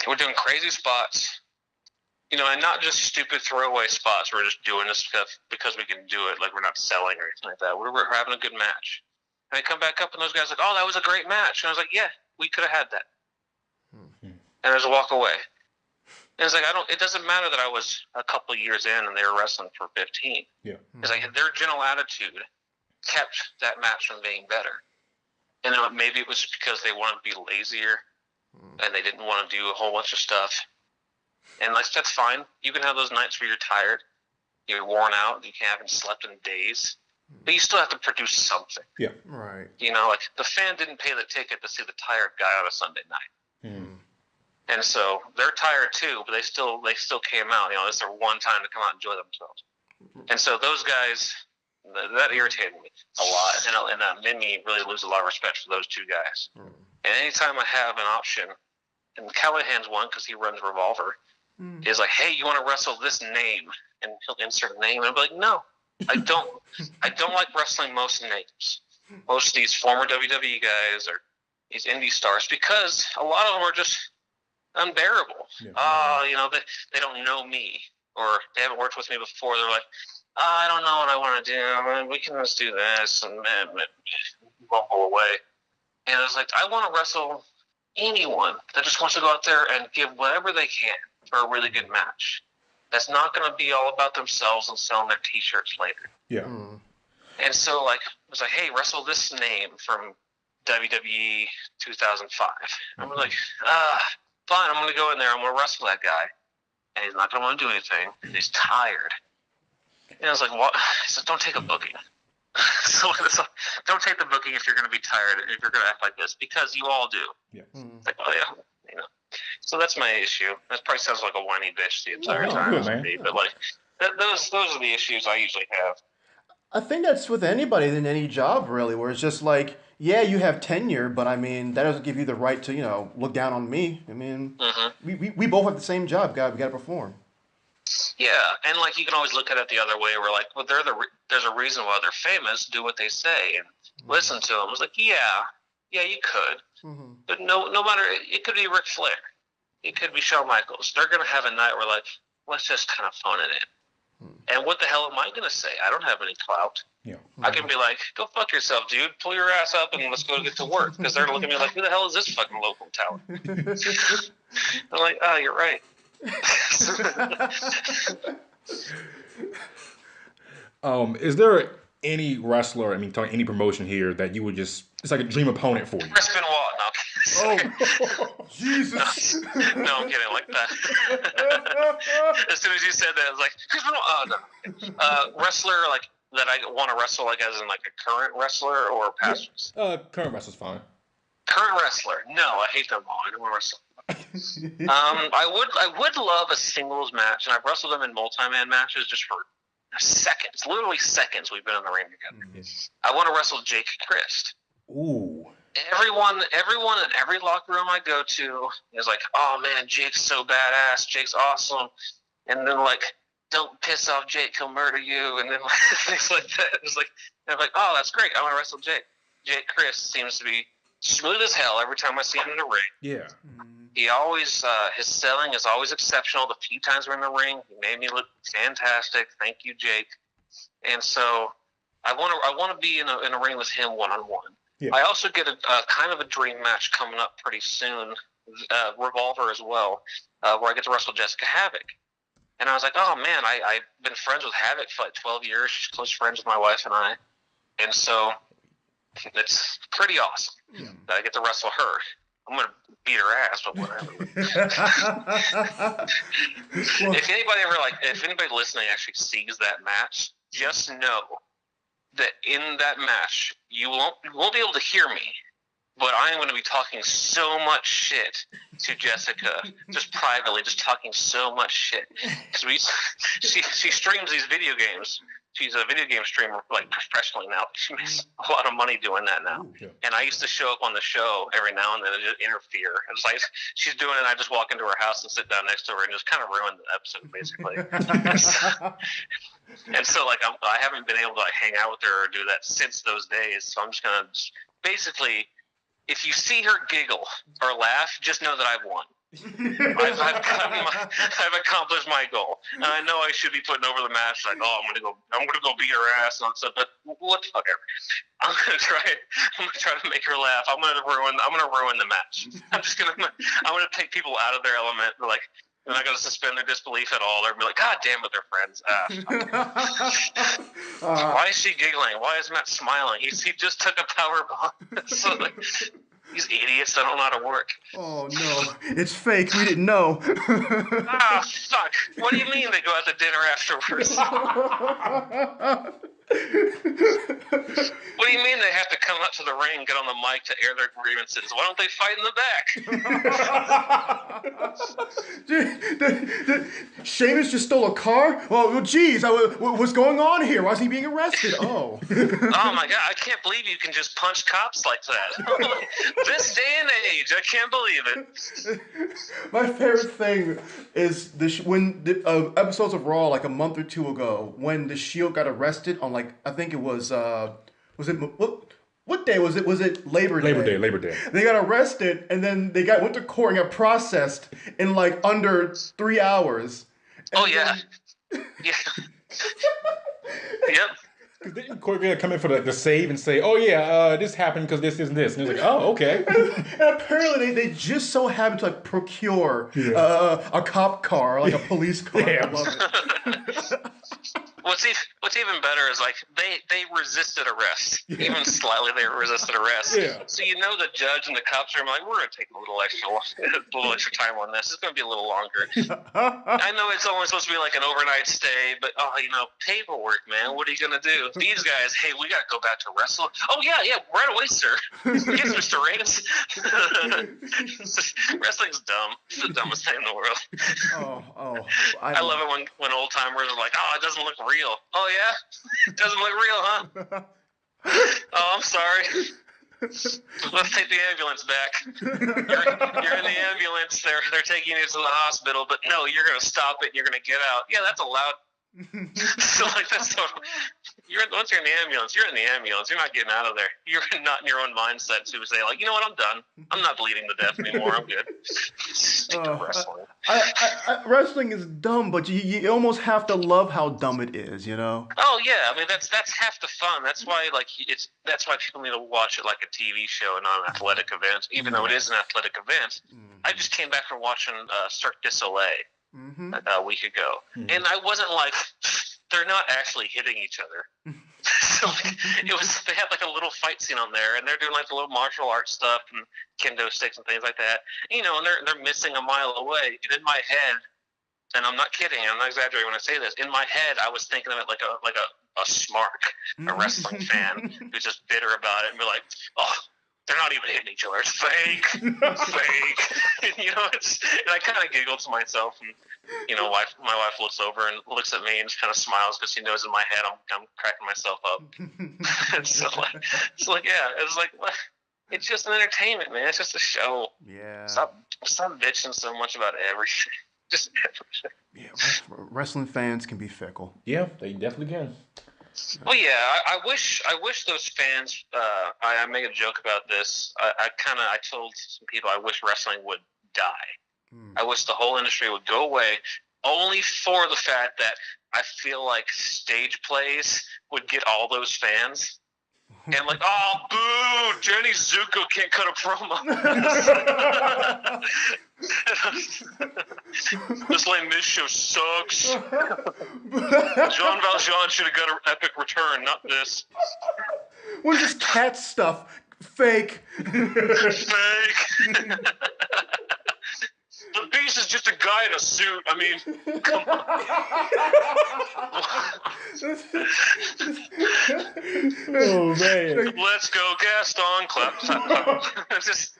[SPEAKER 2] We're doing crazy spots, and not just stupid throwaway spots. We're just doing this stuff because we can do it. Like we're not selling or anything like that. We're having a good match. And I come back up, and those guys are like, oh, that was a great match. And I was like, yeah, we could have had that. And I just walk away. And it's like, it doesn't matter that I was a couple of years in and they were wrestling for 15.
[SPEAKER 3] Yeah.
[SPEAKER 2] It's like their general attitude kept that match from being better. And maybe it was because they wanted to be lazier and they didn't want to do a whole bunch of stuff. And that's fine. You can have those nights where you're tired, you're worn out, you haven't slept in days. But you still have to produce something.
[SPEAKER 3] Yeah.
[SPEAKER 1] Right.
[SPEAKER 2] Like the fan didn't pay the ticket to see the tired guy on a Sunday night. And so they're tired too, but they still came out. It's their one time to come out and enjoy themselves. And so those guys, that irritated me a lot, and that made me really lose a lot of respect for those 2 guys. And anytime I have an option, and Callahan's one because he runs Revolver, is like, hey, you want to wrestle this name, and he'll insert a name, and I'll be like, no, I don't. I don't like wrestling most names. Most of these former WWE guys or these indie stars, because a lot of them are just unbearable. Yeah. They don't know me, or they haven't worked with me before. They're like, I don't know what I want to do. We can just do this, and won't go away. And I was like, I want to wrestle anyone that just wants to go out there and give whatever they can for a really good match. That's not going to be all about themselves and selling their T-shirts later.
[SPEAKER 3] Yeah.
[SPEAKER 2] And so, I was like, hey, wrestle this name from WWE 2005. I'm like, fine, I'm going to go in there. I'm going to wrestle that guy. And he's not going to want to do anything. He's tired. And I was like, what? I said, don't take a booking. so don't take the booking if you're going to be tired, if you're going to act like this, because you all do.
[SPEAKER 3] Yeah.
[SPEAKER 2] It's like, oh, yeah. So that's my issue. That probably sounds like a whiny bitch the entire time.
[SPEAKER 3] Good, man.
[SPEAKER 2] But those are the issues I usually have.
[SPEAKER 1] I think that's with anybody in any job, really, where it's just like, yeah, you have tenure, but that doesn't give you the right to, look down on me. We both have the same job, God. We got to perform.
[SPEAKER 2] Yeah, and you can always look at it the other way. We're like, well, there's a reason why they're famous. Do what they say and listen to them. It's like, yeah, you could.
[SPEAKER 1] Mm-hmm.
[SPEAKER 2] But no matter, it could be Ric Flair, it could be Shawn Michaels. They're gonna have a night where like, let's just kind of phone it in. And what the hell am I gonna say? I don't have any clout.
[SPEAKER 3] Yeah.
[SPEAKER 2] I can be like, go fuck yourself, dude. Pull your ass up and let's go get to work. Because they're looking at me like, who the hell is this fucking local talent? I'm like, oh, you're right.
[SPEAKER 3] Is there any wrestler, I mean, talking any promotion here that you would just, it's like a dream opponent for you?
[SPEAKER 2] Chris Benoit. No,
[SPEAKER 1] Oh, Jesus.
[SPEAKER 2] no, I'm kidding. Like that. As soon as you said that, I was like, Chris Benoit. Oh, no. Wrestler, like, that I want to wrestle, like, as in, like, a current wrestler or past?
[SPEAKER 3] Current wrestler's fine.
[SPEAKER 2] Current wrestler. No, I hate them all. I don't want to wrestle. I would love a singles match, and I've wrestled them in multi-man matches just for seconds, literally seconds. We've been in the ring together. I want to wrestle Jake Christ.
[SPEAKER 3] Ooh.
[SPEAKER 2] Everyone in every locker room I go to is like, oh man, Jake's so badass, Jake's awesome, and then like, don't piss off Jake, he'll murder you, and then like, things like that. It's like, and I'm like, oh, that's great, I want to wrestle Jake. Jake Christ seems to be smooth as hell every time I see him in the ring.
[SPEAKER 3] Yeah.
[SPEAKER 2] He always, his selling is always exceptional. The few times we're in the ring, he made me look fantastic. Thank you, Jake. And so I want to be in a ring with him one-on-one. Yeah. I also get a kind of a dream match coming up pretty soon, Revolver as well, where I get to wrestle Jessica Havoc. And I was like, oh man, I've been friends with Havoc for like 12 years. She's close friends with my wife and I. And so it's pretty awesome that I get to wrestle her. I'm going to beat her ass, but whatever. If anybody listening actually sees that match, just know that in that match, you won't be able to hear me, but I am going to be talking so much shit to Jessica, just privately, just talking so much shit. Because she streams these video games. She's a video game streamer, like, professionally now. She makes a lot of money doing that now. Ooh, yeah. And I used to show up on the show every now and then and just interfere. It's like she's doing it, and I just walk into her house and sit down next to her and just kind of ruin the episode, basically. And so, like, I haven't been able to, like, hang out with her or do that since those days. So I'm just gonna basically, if you see her giggle or laugh, just know that I've won. I've accomplished my goal, and I know I should be putting over the match. Like, oh, I'm gonna go beat her ass and stuff. But whatever, I'm gonna try to make her laugh. I'm gonna ruin the match. I'm gonna take people out of their element. Like, they're not gonna suspend their disbelief at all. They're gonna be like, God damn it, they're friends. Why is she giggling? Why is Matt smiling? He just took a power bomb. So, like, these idiots that don't know how to work.
[SPEAKER 1] Oh, no. It's fake. We didn't know.
[SPEAKER 2] Ah, fuck. What do you mean they go out to dinner afterwards? What do you mean they have to come out to the ring and get on the mic to air their grievances? Why don't they fight in
[SPEAKER 1] the back? Sheamus just stole a car? Well, geez, what's going on here? Why is he being arrested? Oh.
[SPEAKER 2] Oh my God, I can't believe you can just punch cops like that. This day and age, I can't believe it.
[SPEAKER 1] My favorite thing is when the episodes of Raw, like a month or two ago, when the Shield got arrested on, like, I think it was what day was it? Was it Labor Day?
[SPEAKER 3] Labor Day.
[SPEAKER 1] They got arrested, and then they went to court and got processed in like under 3 hours.
[SPEAKER 2] Oh yeah. Yeah. Yep.
[SPEAKER 3] Because didn't Corey come in for the save and say, oh yeah, this happened because this and this. And he was like, oh, okay.
[SPEAKER 1] And apparently they just so happened to, like, procure a cop car, like a police car.
[SPEAKER 3] Yeah.
[SPEAKER 1] I love it.
[SPEAKER 2] What's even better is, like, they resisted arrest. Yeah. Even slightly they resisted arrest. Yeah. So you know the judge and the cops are like, we're going to take a little extra time on this. It's going to be a little longer. I know it's only supposed to be like an overnight stay, but, paperwork, man. What are you going to do? These guys, hey, we got to go back to wrestle. Oh, yeah, right away, sir. Yes, Mr. Reigns. Wrestling's dumb. It's the dumbest thing in the world. I love it when old-timers are like, oh, it doesn't look real. Oh, yeah? It doesn't look real, huh? Oh, I'm sorry. Let's take the ambulance back. You're in the ambulance. They're taking you to the hospital, but no, you're going to stop it and you're going to get out. Yeah, that's allowed. So, like, that's so... once you're in the ambulance, you're in the ambulance. You're not getting out of there. You're not in your own mindset to say like, you know what, I'm done. I'm not bleeding to death anymore. I'm good. Stupid wrestling.
[SPEAKER 1] Wrestling is dumb, but you almost have to love how dumb it is, you know?
[SPEAKER 2] Oh yeah, I mean that's half the fun. That's why that's why people need to watch it like a TV show and not an athletic event. Even though it is an athletic event, I just came back from watching Cirque du Soleil a week ago, and I wasn't like, they're not actually hitting each other. So they had like a little fight scene on there, and they're doing like the little martial arts stuff and kendo sticks and things like that. You know, and they're missing a mile away. And in my head, and I'm not kidding, I'm not exaggerating when I say this, in my head I was thinking of it like a smark, a wrestling fan who's just bitter about it and be like, oh, they're not even hitting each other. It's fake. Fake. And, you know, and I kind of giggled to myself, and you know, my wife looks over and looks at me and kind of smiles because she knows in my head I'm cracking myself up. And so like yeah, it was like, it's just an entertainment, man. It's just a show.
[SPEAKER 1] Yeah. Stop
[SPEAKER 2] bitching so much about everything. Just everything.
[SPEAKER 1] Yeah, wrestling fans can be fickle.
[SPEAKER 3] Yeah, they definitely can.
[SPEAKER 2] Well, yeah, I wish those fans. I made a joke about this. I told some people I wish wrestling would die. I wish the whole industry would go away, only for the fact that I feel like stage plays would get all those fans. And like, oh, boo! Jenny Zuko can't cut a promo. This Les Mis show sucks. Jean Valjean should have got an epic return, not this.
[SPEAKER 1] What is this cat stuff? Fake.
[SPEAKER 2] Fake. The Beast is just a guy in a suit. I mean, come on.
[SPEAKER 3] Oh man!
[SPEAKER 2] Let's go, Gaston! Clap, clap, clap. Just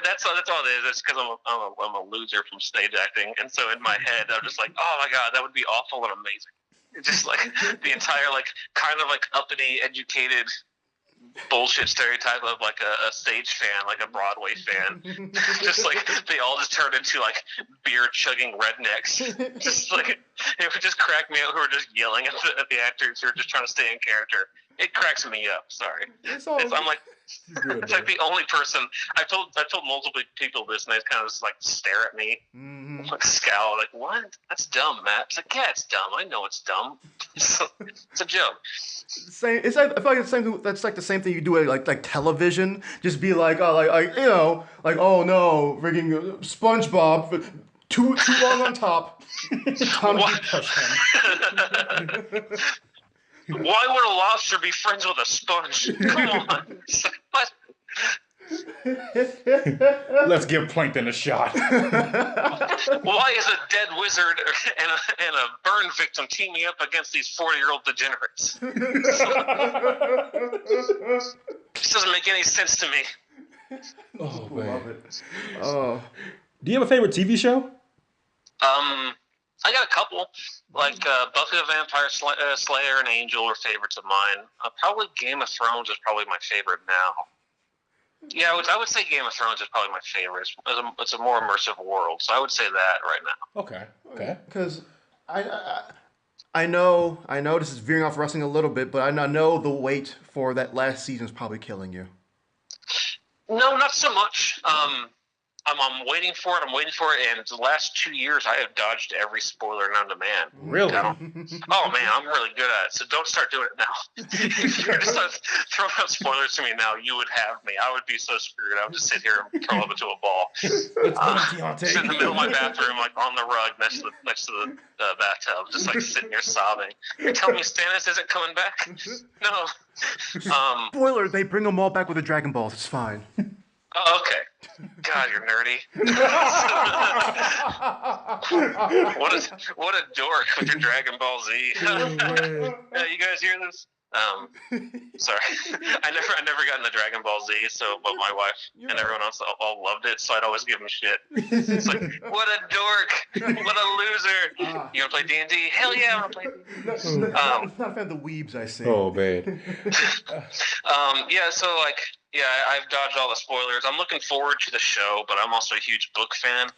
[SPEAKER 2] that's all it is. It's because I'm a loser from stage acting, and so in my head I'm just like, oh my god, that would be awful and amazing. It's just like the entire like kind of like uppity, educated bullshit stereotype of like a stage fan, like a Broadway fan. Just like they all just turned into like beer chugging rednecks. Just like it would just crack me up who are just yelling at the actors who are just trying to stay in character. It cracks me up. Sorry. I'm like, it's like the only person I told multiple people this, and they kind of just like stare at me, like scowl, like, what? That's dumb, Matt. It's like, yeah, it's dumb. I know it's dumb. It's a joke.
[SPEAKER 1] Same. It's like I feel like the same. That's like the same thing you do at like television. Just be like, oh, like you know, like, oh no, freaking SpongeBob, too long on top. Time to push him.
[SPEAKER 2] Why would a lobster be friends with a sponge? Come on. What?
[SPEAKER 3] Let's give Plankton a shot.
[SPEAKER 2] Why is a dead wizard and a burn victim teaming up against these 40-year-old degenerates? This doesn't make any sense to me.
[SPEAKER 3] Oh man.
[SPEAKER 1] Love it. Oh.
[SPEAKER 3] Do you have a favorite TV show?
[SPEAKER 2] I got a couple. Like Buffy the Vampire Slayer and Angel are favorites of mine. Probably Game of Thrones is probably my favorite now. Yeah, I would say Game of Thrones is probably my favorite. It's a more immersive world, so I would say that right now.
[SPEAKER 3] Okay.
[SPEAKER 1] Because I know this is veering off wrestling a little bit, but I know the wait for that last season is probably killing you.
[SPEAKER 2] No, not so much. I'm waiting for it. And the last 2 years, I have dodged every spoiler known to man.
[SPEAKER 3] Really?
[SPEAKER 2] Oh man, I'm really good at it. So don't start doing it now. If you were to start throwing out spoilers to me now, you would have me. I would be so screwed. I would just sit here and curl up into a ball. Sit in the middle of my bathroom, like on the rug next to the bathtub, just like sitting here sobbing. You're telling me Stannis isn't coming back? No.
[SPEAKER 1] Spoiler: they bring them all back with the Dragon Balls. It's fine.
[SPEAKER 2] Oh, okay. God, you're nerdy. What a dork with your Dragon Ball Z. You guys hear this? Sorry. I never got into Dragon Ball Z, but my wife and everyone else all loved it, so I'd always give them shit. It's like, what a dork! What a loser! You wanna play D&D? Hell yeah, I wanna play D&D.
[SPEAKER 1] Not a fan of the weebs, I see.
[SPEAKER 3] Oh man.
[SPEAKER 2] Yeah, so like, yeah, I've dodged all the spoilers. I'm looking forward to the show, but I'm also a huge book fan,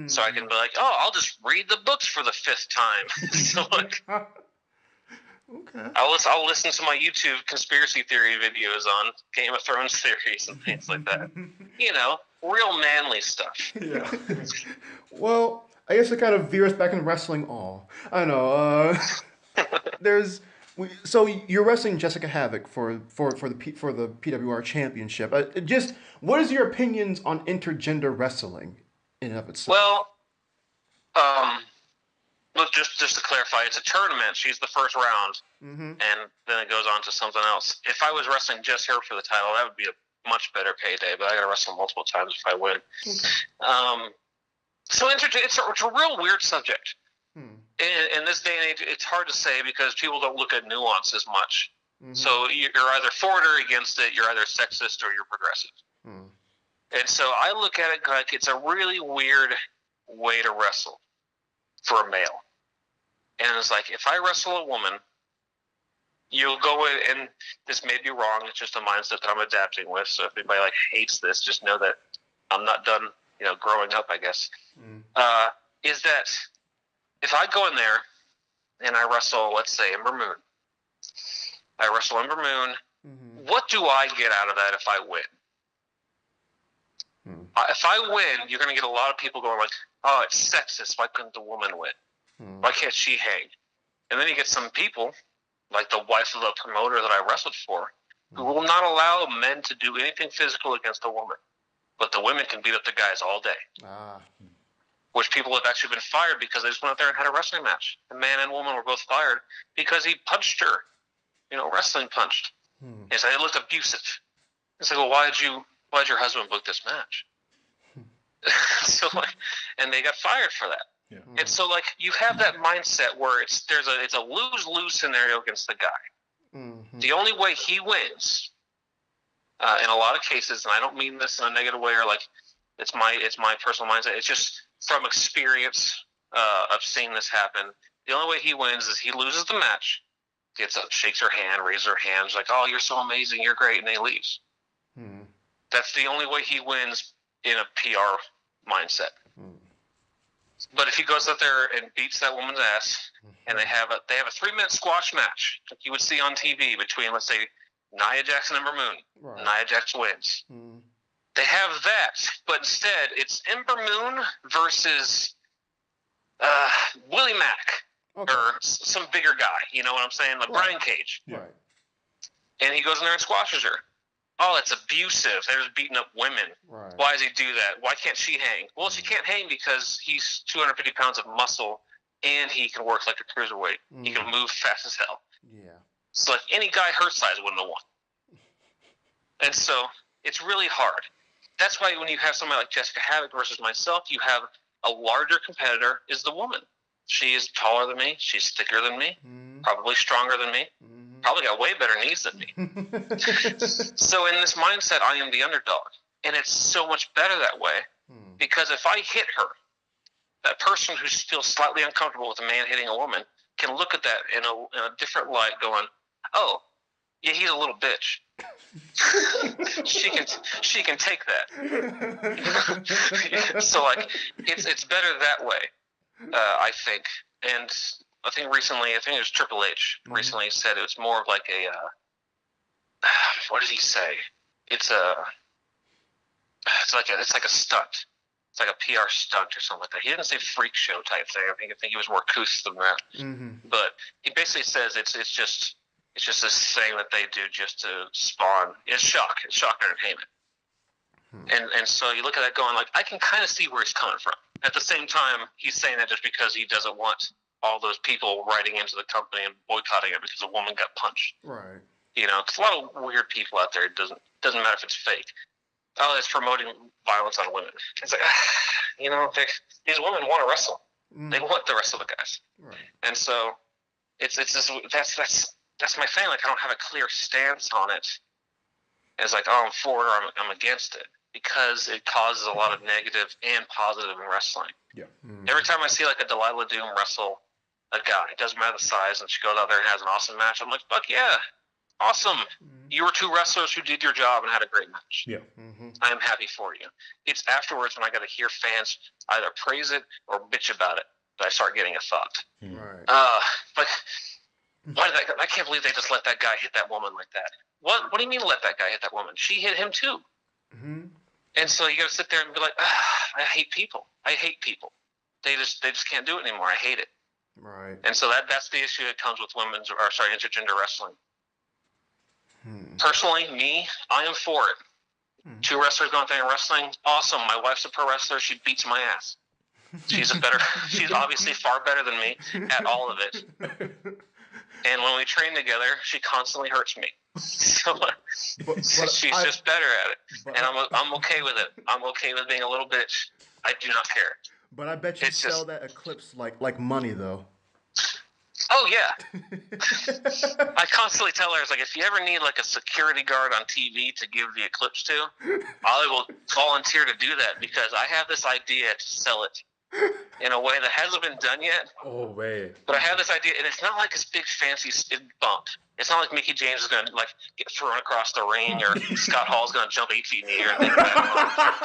[SPEAKER 2] so I can be like, oh, I'll just read the books for the 5th time. So like,
[SPEAKER 1] Okay.
[SPEAKER 2] I'll listen to my YouTube conspiracy theory videos on Game of Thrones theories and things like that. You know, real manly stuff.
[SPEAKER 3] Yeah.
[SPEAKER 1] Well, I guess it kind of veers back in wrestling. All I know. There's. So you're wrestling Jessica Havoc for the PWR Championship. Just what is your opinions on intergender wrestling in and of itself?
[SPEAKER 2] Well, look, just to clarify, it's a tournament. She's the first round, and then it goes on to something else. If I was wrestling just her for the title, that would be a much better payday. But I got to wrestle multiple times if I win. Okay. So it's a real weird subject. In this day and age, it's hard to say because people don't look at nuance as much. So you're either for it or against it. You're either sexist or you're progressive. And so I look at it like it's a really weird way to wrestle for a male. And it's like, if I wrestle a woman, you'll go in, and this may be wrong. It's just a mindset that I'm adapting with. So if anybody hates this, just know that I'm not done, growing up, I guess. Is that if I go in there and I wrestle, let's say, Ember Moon. I wrestle Ember Moon. What do I get out of that if I win? If I win, you're going to get a lot of people going like, oh, it's sexist. Why couldn't the woman win? Why can't she hang? And then you get some people, like the wife of the promoter that I wrestled for, who will not allow men to do anything physical against a woman. But the women can beat up the guys all day. Which people have actually been fired because they just went out there and had a wrestling match. The man and woman were both fired because he punched her. Wrestling punched. And so it looked abusive. It's like, well, why'd your husband book this match? And they got fired for that. Yeah. And so, you have that mindset where it's a lose-lose scenario against the guy. The only way he wins, in a lot of cases, and I don't mean this in a negative way or it's my personal mindset. It's just from experience of seeing this happen. The only way he wins is he loses the match, gets up, shakes her hand, raises her hands, like, "Oh, you're so amazing, you're great," and then he leaves. That's the only way he wins in a PR mindset. But if he goes out there and beats that woman's ass, and they have a 3-minute squash match like you would see on TV between, let's say, Nia Jax and Ember Moon. Right. Nia Jax wins. They have that, but instead it's Ember Moon versus Willie Mack or some bigger guy. You know what I'm saying? Like Brian Cage. Right. And he goes in there and squashes her. Oh, it's abusive. They're just beating up women. Right. Why does he do that? Why can't she hang? Well, she can't hang because he's 250 pounds of muscle and he can work like a cruiserweight. He can move fast as hell. Yeah. So any guy her size wouldn't have won. And so it's really hard. That's why when you have somebody like Jessica Havoc versus myself, you have a larger competitor is the woman. She is taller than me. She's thicker than me. Probably stronger than me. Probably got way better knees than me. So in this mindset, I am the underdog. And it's so much better that way because if I hit her, that person who feels slightly uncomfortable with a man hitting a woman can look at that in a different light going, oh, yeah, he's a little bitch. she can take that. So it's better that way, I think. And I think recently, it was Triple H recently said it was more of like a what did he say? It's like a stunt. It's like a PR stunt or something like that. He didn't say freak show type thing. I think he was more couth than that. But he basically says it's just this thing that they do just to spawn. It's shock entertainment. And so you look at that going I can kind of see where he's coming from. At the same time, he's saying that just because he doesn't want all those people writing into the company and boycotting it because a woman got punched. Right. Because a lot of weird people out there. It doesn't matter if it's fake. Oh, it's promoting violence on women. It's like, these women want to wrestle. They want the rest of the guys. Right. And so it's just that's my thing. I don't have a clear stance on it. It's like, oh, I'm for it or I'm against it because it causes a lot of negative and positive in wrestling. Yeah. Every time I see a Delilah Doom wrestle a guy, it doesn't matter the size, and she goes out there and has an awesome match, I'm like, fuck yeah, awesome. You were two wrestlers who did your job and had a great match. Yeah. I am happy for you. It's afterwards when I got to hear fans either praise it or bitch about it that I start getting a thought. Right. I can't believe they just let that guy hit that woman like that. What do you mean let that guy hit that woman? She hit him too.
[SPEAKER 1] Mm-hmm.
[SPEAKER 2] And so you got to sit there and be like, I hate people. I hate people. They just can't do it anymore. I hate it.
[SPEAKER 1] Right.
[SPEAKER 2] And so that's the issue that comes with intergender wrestling. Personally, I am for it. 2 wrestlers going through wrestling, awesome. My wife's a pro wrestler. She beats my ass. She's obviously far better than me at all of it. And when we train together, she constantly hurts me. So she's just better at it. And I'm okay with it. I'm okay with being a little bitch. I do not care.
[SPEAKER 1] But I bet you sell that Eclipse like money, though.
[SPEAKER 2] Oh, yeah. I constantly tell her, like, if you ever need, like, a security guard on TV to give the Eclipse to, I will volunteer to do that because I have this idea to sell it in a way that hasn't been done yet.
[SPEAKER 3] Oh, man.
[SPEAKER 2] But I have this idea, and it's not like this big fancy bump. It's not like Mickey James is going to, like, get thrown across the ring or Scott Hall's going to jump 8 feet in the air or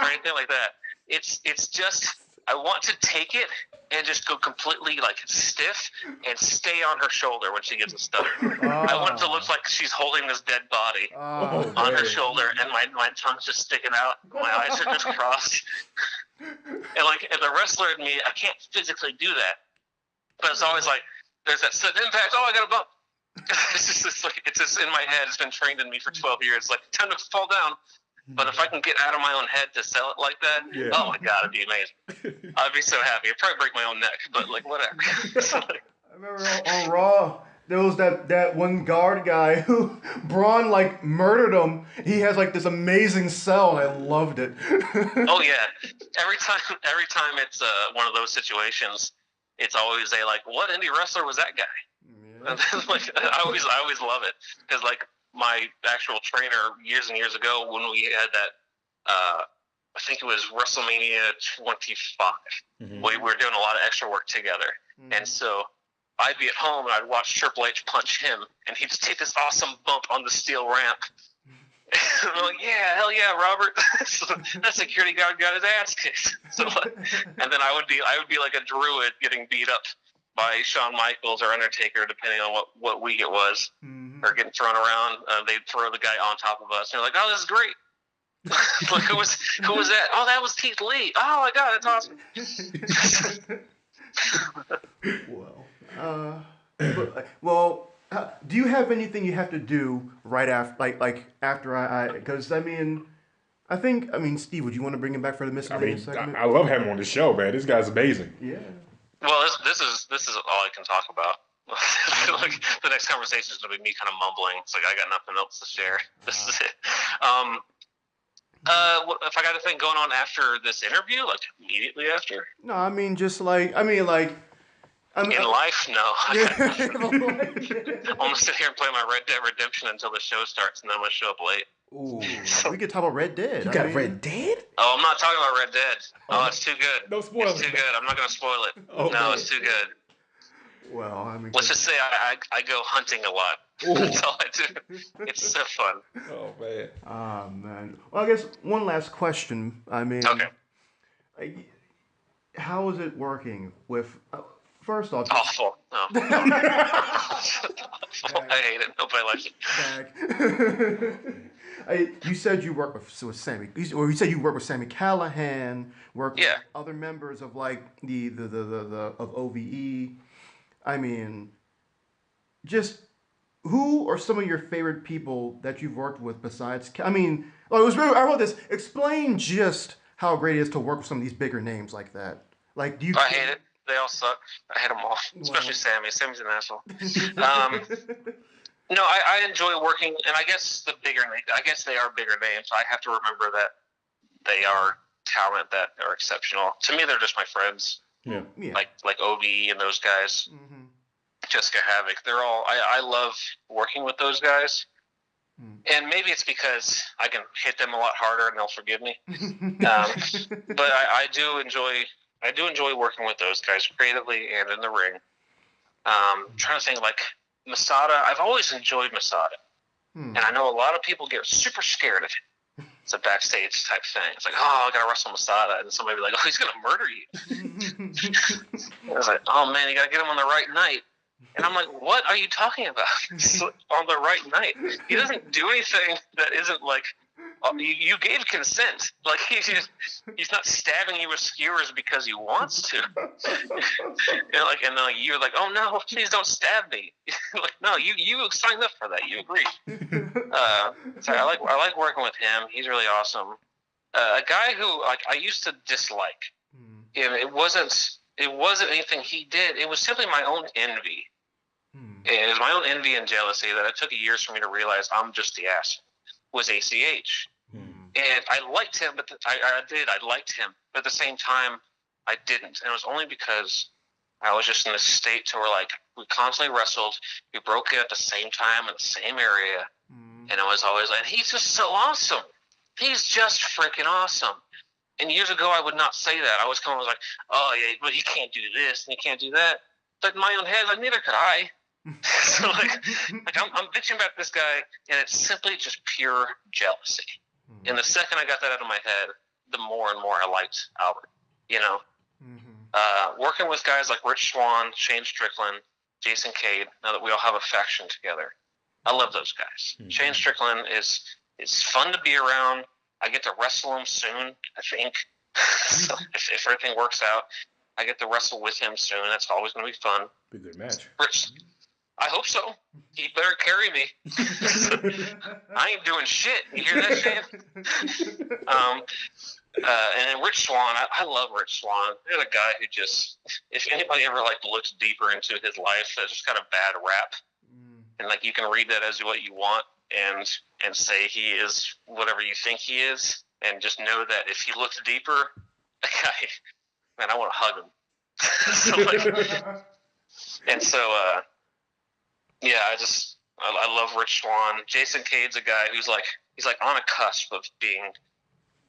[SPEAKER 2] anything like that. It's just, I want to take it and just go completely, like, stiff and stay on her shoulder when she gets a stutter. I want it to look like she's holding this dead body on her shoulder, and my tongue's just sticking out. My eyes are just crossed. And, like, as a wrestler in me, I can't physically do that. But it's always like, there's that sudden impact. Oh, I got a bump. It's just in my head. It's been trained in me for 12 years. It's like, time to fall down. But if I can get out of my own head to sell it like that, oh my God, it'd be amazing. I'd be so happy. I'd probably break my own neck, but like whatever.
[SPEAKER 1] I remember on Raw, there was that one guard guy who Braun like murdered him. He has like this amazing sell, and I loved it.
[SPEAKER 2] Oh yeah, every time it's one of those situations, it's always what indie wrestler was that guy? Yeah. And then, like I always love it because like. My actual trainer years and years ago when we had that, I think it was WrestleMania 25. Mm-hmm. We were doing a lot of extra work together. Mm-hmm. And so I'd be at home and I'd watch Triple H punch him and he'd just take this awesome bump on the steel ramp. And I'm like, yeah, hell yeah, Robert. So that security guard got his ass kicked. So, and then I would be like a druid getting beat up by Shawn Michaels or Undertaker, depending on what week it was. Mm-hmm. Or getting thrown around, they'd throw the guy on top of us. And they're like, "Oh, this is great." Like, who was that? Oh, that was Keith Lee. Oh my God, that's
[SPEAKER 1] awesome. Do you have anything you have to do right after, like after I? Because I mean, Steve, would you want to bring him back for the miscellaneous segment?
[SPEAKER 3] I love having him on the show, man. This guy's amazing.
[SPEAKER 1] Yeah.
[SPEAKER 2] Well, this is all I can talk about. Like the next conversation is gonna be me kind of mumbling. It's like I got nothing else to share. This is it. If I got anything going on after this interview, like immediately after?
[SPEAKER 1] No, I mean just in life, no.
[SPEAKER 2] I'm gonna sit here and play my Red Dead Redemption until the show starts, and then I'm gonna show up late.
[SPEAKER 1] Ooh, we could talk about Red Dead.
[SPEAKER 3] You got Red Dead?
[SPEAKER 2] Oh, I'm not talking about Red Dead. Oh, it's too good.
[SPEAKER 3] No spoilers.
[SPEAKER 2] It's too good. I'm not gonna spoil it. Oh, no, man. It's too good.
[SPEAKER 1] Well,
[SPEAKER 2] let's just say I go hunting a lot. That's all I do. It's so fun.
[SPEAKER 3] Oh man.
[SPEAKER 1] Man. Well, I guess one last question.
[SPEAKER 2] Okay.
[SPEAKER 1] How is it working with? First off,
[SPEAKER 2] awful. Oh. I hate it. Nobody likes
[SPEAKER 1] it. You said you work with Sammy, or you said you work with Sammy Callahan. Work with other members of like the of OVE. I mean, just who are some of your favorite people that you've worked with besides? I wrote this. Explain just how great it is to work with some of these bigger names like that. Like, do you?
[SPEAKER 2] I hate it. They all suck. I hate them all, especially Sammy. Sammy's an asshole. No, I enjoy working, and I guess the bigger names. I guess they are bigger names. I have to remember that they are talent that are exceptional. To me, they're just my friends.
[SPEAKER 3] Yeah.
[SPEAKER 2] Like OVE and those guys. Mm-hmm. Jessica Havoc. They're all. I love working with those guys. And maybe it's because I can hit them a lot harder and they'll forgive me. But I do enjoy working with those guys creatively and in the ring. Trying to think like Masada. I've always enjoyed Masada, and I know a lot of people get super scared of it. It's a backstage type thing. It's like, oh, I gotta wrestle Masada, and somebody be like, oh, he's gonna murder you. I was like, oh man, you gotta get him on the right night. And I'm like, what are you talking about? On the right night. He doesn't do anything that isn't like, you gave consent. Like, he's not stabbing you with skewers because he wants to. And then you're like, oh no, please don't stab me. Like, no, you signed up for that. You agreed. So I like working with him. He's really awesome. A guy who like I used to dislike. It wasn't anything he did. It was simply my own envy. It was my own envy and jealousy that it took years for me to realize I'm just the ass. Was ACH. And I liked him, but I liked him. But at the same time, I didn't. And it was only because I was just in this state to where, like, we constantly wrestled. We broke it at the same time in the same area. And I was always like, he's just so awesome. He's just freaking awesome. And years ago, I would not say that. I was kind of like, oh, yeah, but he can't do this and he can't do that. But in my own head, like, neither could I. So, like I'm bitching about this guy, and it's simply just pure jealousy. And the second I got that out of my head, the more and more I liked Albert. Working with guys like Rich Swann, Shane Strickland, Jason Cade, now that we all have a faction together, I love those guys. Shane Strickland is fun to be around. I get to wrestle him soon, I think. So if everything works out, I get to wrestle with him soon. That's always going to be fun.
[SPEAKER 3] Be a good match.
[SPEAKER 2] Rich, I hope so. He better carry me. I ain't doing shit. You hear that shit? And then Rich Swann, I love Rich Swann. He's a guy who just, if anybody ever like looks deeper into his life, that's just got a bad rap. And like you can read that as what you want and say he is whatever you think he is, and just know that if he looks deeper, that guy, man, I want to hug him. Yeah, I love Rich Swann. Jason Cade's a guy who's he's on a cusp of being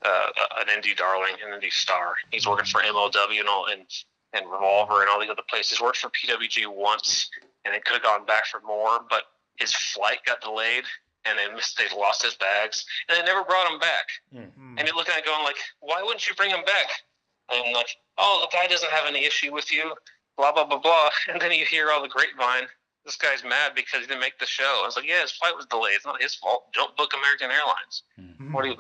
[SPEAKER 2] an indie darling, an indie star. He's working for MLW and Revolver and all these other places. Worked for PWG once, and they could have gone back for more, but his flight got delayed, and they lost his bags, and they never brought him back. And you're looking at it going like, why wouldn't you bring him back? And like, oh, the guy doesn't have any issue with you, blah, blah, blah, blah. And then you hear all the grapevine. This guy's mad because he didn't make the show. I was like, yeah, his flight was delayed. It's not his fault. Don't book American Airlines. What do you?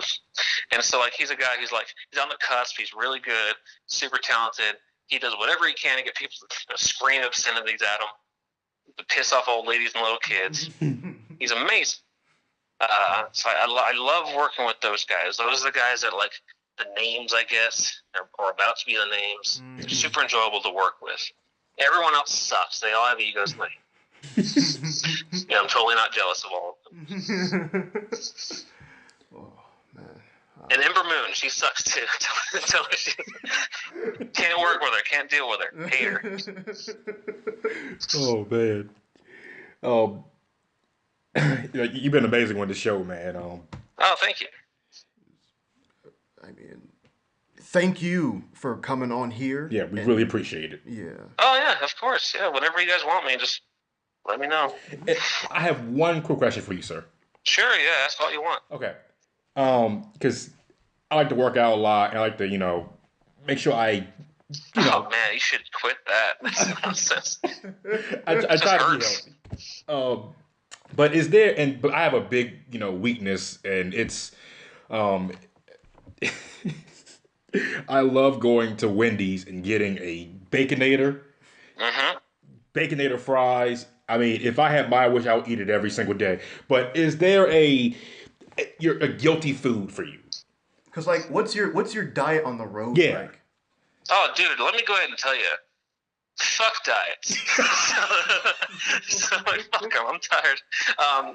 [SPEAKER 2] And so, like, he's a guy who's he's on the cusp. He's really good, super talented. He does whatever he can to get people to scream obscenities at him, to piss off old ladies and little kids. He's amazing. So I love working with those guys. Those are the guys that, like, the names, I guess, are about to be the names. They're super enjoyable to work with. Everyone else sucks. They all have egos. Yeah, I'm totally not jealous of all of them.
[SPEAKER 1] Oh, man.
[SPEAKER 2] And Ember Moon, she sucks too. Can't work with her. Can't deal with her. Hate her.
[SPEAKER 3] Oh man. You've been amazing on the show, man.
[SPEAKER 2] Oh, thank you.
[SPEAKER 1] I mean, thank you for coming on here.
[SPEAKER 3] Yeah, we really appreciate it.
[SPEAKER 1] Yeah.
[SPEAKER 2] Oh yeah, of course. Yeah, whenever you guys want me, just let me know.
[SPEAKER 3] I have one quick question for you, sir.
[SPEAKER 2] Sure, yeah, ask all you want.
[SPEAKER 3] Okay. Because I like to work out a lot, and I like to, make sure I,
[SPEAKER 2] Oh man, you should quit that. That's nonsense.
[SPEAKER 3] I try to be healthy. But is there, but I have a big, weakness, and it's, I love going to Wendy's and getting a Baconator, Baconator fries. I mean, if I had my wish, I would eat it every single day. But is there a guilty food for you?
[SPEAKER 1] Because what's your diet on the road like?
[SPEAKER 2] Oh, dude, let me go ahead and tell you. Fuck diets. Fuck them. I'm tired.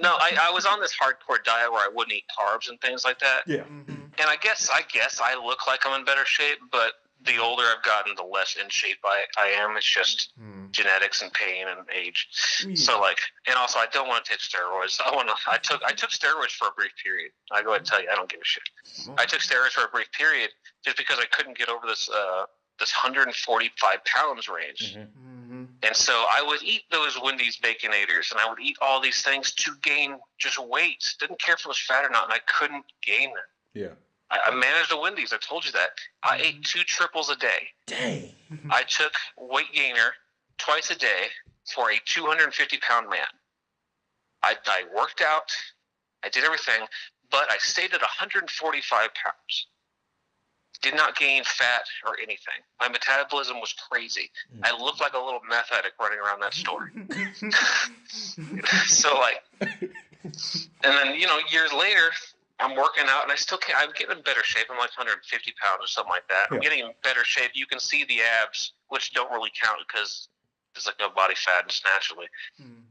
[SPEAKER 2] No, I was on this hardcore diet where I wouldn't eat carbs and things like that.
[SPEAKER 3] Yeah.
[SPEAKER 2] And I guess I look like I'm in better shape, but the older I've gotten, the less in shape I am. It's just genetics and pain and age. So and also I don't want to take steroids. I took steroids for a brief period. I go ahead and tell you, I don't give a shit. I took steroids for a brief period just because I couldn't get over this 145 pounds range. And so I would eat those Wendy's Baconators, and I would eat all these things to gain just weight. Didn't care if it was fat or not, and I couldn't gain them.
[SPEAKER 3] Yeah.
[SPEAKER 2] I managed the Wendy's. I told you that. I ate 2 triples a day.
[SPEAKER 3] Dang.
[SPEAKER 2] I took weight gainer twice a day for a 250-pound man. I worked out, I did everything, but I stayed at 145 pounds. Did not gain fat or anything. My metabolism was crazy. I looked like a little meth addict running around that store. So like, and then years later, I'm working out and I still can't. I'm getting in better shape. I'm like 150 pounds or something like that. I'm getting in better shape. You can see the abs, which don't really count because there's like no body fat just naturally.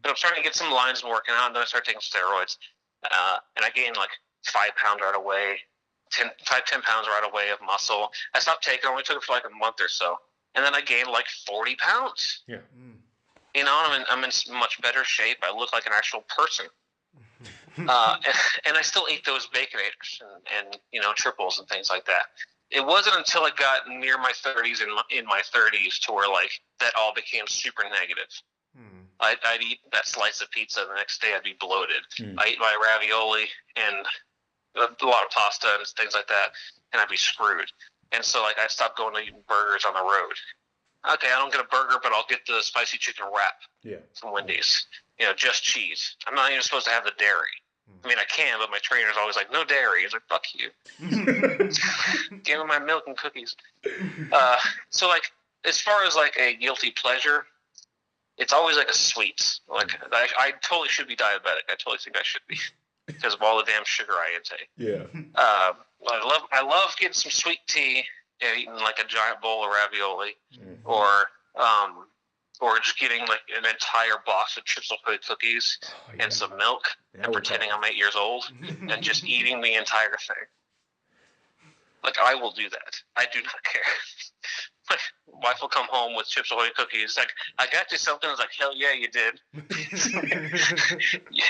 [SPEAKER 2] But I'm starting to get some lines and working out, and then I start taking steroids, and I gained like 5 pounds right away. 10 pounds right away of muscle. I stopped taking it. I only took it for like a month or so. And then I gained like 40 pounds. Yeah. I'm in much better shape. I look like an actual person. And I still ate those Baconators and triples and things like that. It wasn't until I got near my 30s and in my 30s to where like that all became super negative. I'd eat that slice of pizza the next day. I'd be bloated. I eat my ravioli and a lot of pasta and things like that, and I'd be screwed. And so, like, I stopped going to eating burgers on the road. Okay, I don't get a burger, but I'll get the spicy chicken wrap from Wendy's. Just cheese. I'm not even supposed to have the dairy. I mean, I can, but my trainer's always like, no dairy. He's like, fuck you. Give me my milk and cookies. So, like, as far as, like, a guilty pleasure, it's always, like, a sweet. Like, I totally should be diabetic. I totally think I should be. Because of all the damn sugar I intake. Yeah. I love getting some sweet tea, eating like a giant bowl of ravioli, or just getting like an entire box of Chips Ahoy cookies and some milk, and pretending I'm 8 years old, and just eating the entire thing. Like, I will do that. I do not care. My wife will come home with Chips Ahoy cookies. Like, I got you something. I was like, hell yeah, you did.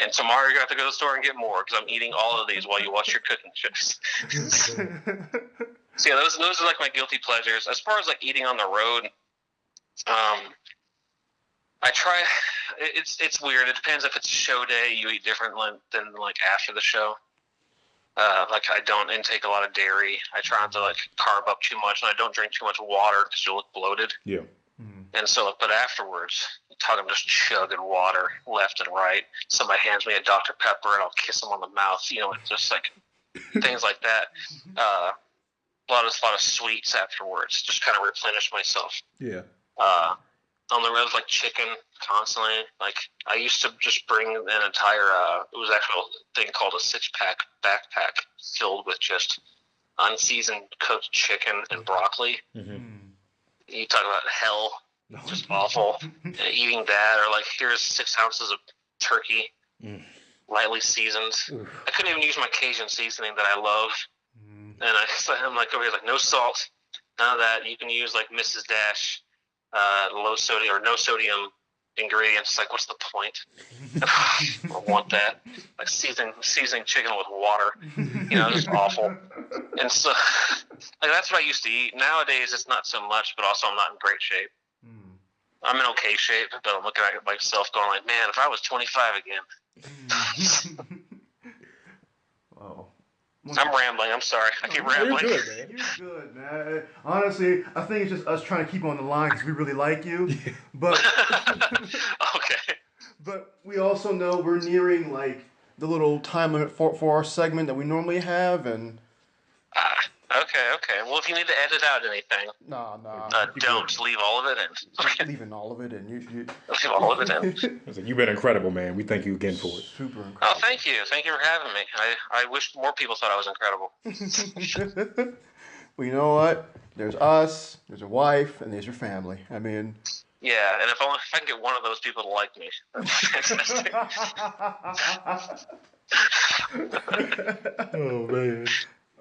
[SPEAKER 2] And tomorrow you're going to have to go to the store and get more because I'm eating all of these while you watch your cooking shows. So, yeah, those are like my guilty pleasures. As far as like eating on the road, I try. It's weird. It depends if it's show day. You eat different than like after the show. Like I don't intake a lot of dairy. I try not to like carb up too much, and I don't drink too much water because you'll look bloated. Yeah. And so, but afterwards, I'm just chugging water left and right. Somebody hands me a Dr. Pepper, and I'll kiss them on the mouth. It's just like things like that. A lot of sweets afterwards, just kind of replenish myself. Yeah. On the road, like chicken constantly. Like I used to just bring an entire. It was actually a thing called a 6-pack backpack filled with just unseasoned cooked chicken and broccoli. You talk about hell, just awful. Eating that, or like here's 6 ounces of turkey, lightly seasoned. I couldn't even use my Cajun seasoning that I love, and I'm like over here like no salt, none of that. You can use like Mrs. Dash. Low sodium or no sodium ingredients. Like, what's the point? I want that. Like seasoning chicken with water. Just awful. And so, like, that's what I used to eat. Nowadays, it's not so much, but also I'm not in great shape. I'm in okay shape, but I'm looking at myself going like, man, if I was 25 again.
[SPEAKER 1] Wow.
[SPEAKER 2] I'm rambling. I'm sorry. I keep rambling.
[SPEAKER 1] You're good, man. You're good, man. Honestly, I think it's just us trying to keep on the line because we really like you. But
[SPEAKER 2] okay.
[SPEAKER 1] But we also know we're nearing like the little time limit for our segment that we normally have, and.
[SPEAKER 2] Okay. Well, if you need to edit out anything, don't leave all of it in.
[SPEAKER 1] Leaving all of it in. You
[SPEAKER 2] leave all of it in.
[SPEAKER 3] Listen, you've been incredible, man. We thank you again for it.
[SPEAKER 1] Super incredible.
[SPEAKER 2] Oh, thank you. Thank you for having me. I wish more people thought I was incredible.
[SPEAKER 1] Well, you know what? There's us, there's your wife, and there's your family. I mean.
[SPEAKER 2] Yeah, and if I can get one of those people to like me, that's fantastic.
[SPEAKER 1] Oh man.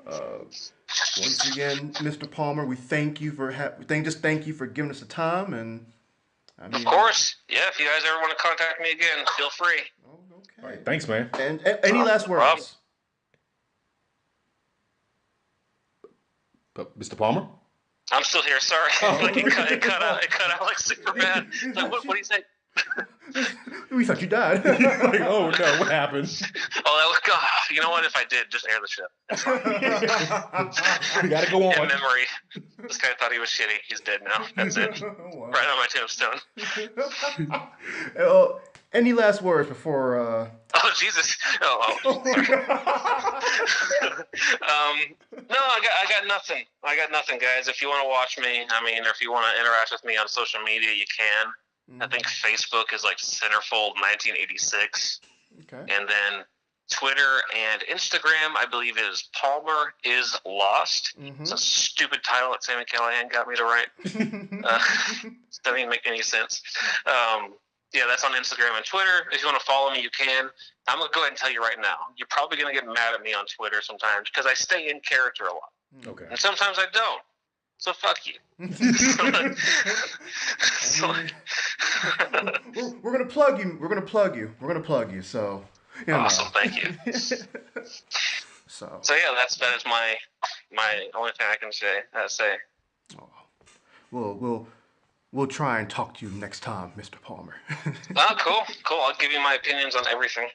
[SPEAKER 1] Once again, Mr. Palmer, we thank you for thank you for giving us the time, and I mean,
[SPEAKER 2] of course, yeah. If you guys ever want to contact me again, feel free.
[SPEAKER 1] Oh, okay.
[SPEAKER 3] All right, thanks, man.
[SPEAKER 1] And any last words?
[SPEAKER 3] Mr. Palmer?
[SPEAKER 2] I'm still here. Sorry, like it cut out like super bad. Like what do you say?
[SPEAKER 1] We thought you died.
[SPEAKER 3] Like, oh no, what happened?
[SPEAKER 2] Oh, that was God. You know what? If I did, just air the ship. It's fine.
[SPEAKER 3] We gotta go on.
[SPEAKER 2] In memory, this guy thought he was shitty. He's dead now. That's it.
[SPEAKER 1] Wow.
[SPEAKER 2] Right on my tombstone.
[SPEAKER 1] Any last words before?
[SPEAKER 2] Oh Jesus! Oh. No, I got nothing. I got nothing, guys. If you want to watch me, I mean, or if you want to interact with me on social media, you can. I think Facebook is like Centerfold 1986,
[SPEAKER 1] Okay.
[SPEAKER 2] and then Twitter and Instagram, I believe, is Palmer is Lost. It's a stupid title that Sammy Callahan got me to write. Doesn't even make any sense. Yeah, that's on Instagram and Twitter. If you want to follow me, you can. I'm going to go ahead and tell you right now. You're probably going to get mad at me on Twitter sometimes because I stay in character a lot.
[SPEAKER 3] Okay.
[SPEAKER 2] And sometimes I don't. So fuck you.
[SPEAKER 1] We're gonna plug you. We're gonna plug you. So.
[SPEAKER 2] Awesome, thank you.
[SPEAKER 1] So
[SPEAKER 2] yeah, that is my only thing I can say.
[SPEAKER 1] We'll try and talk to you next time, Mr. Palmer.
[SPEAKER 2] Cool. I'll give you my opinions on everything.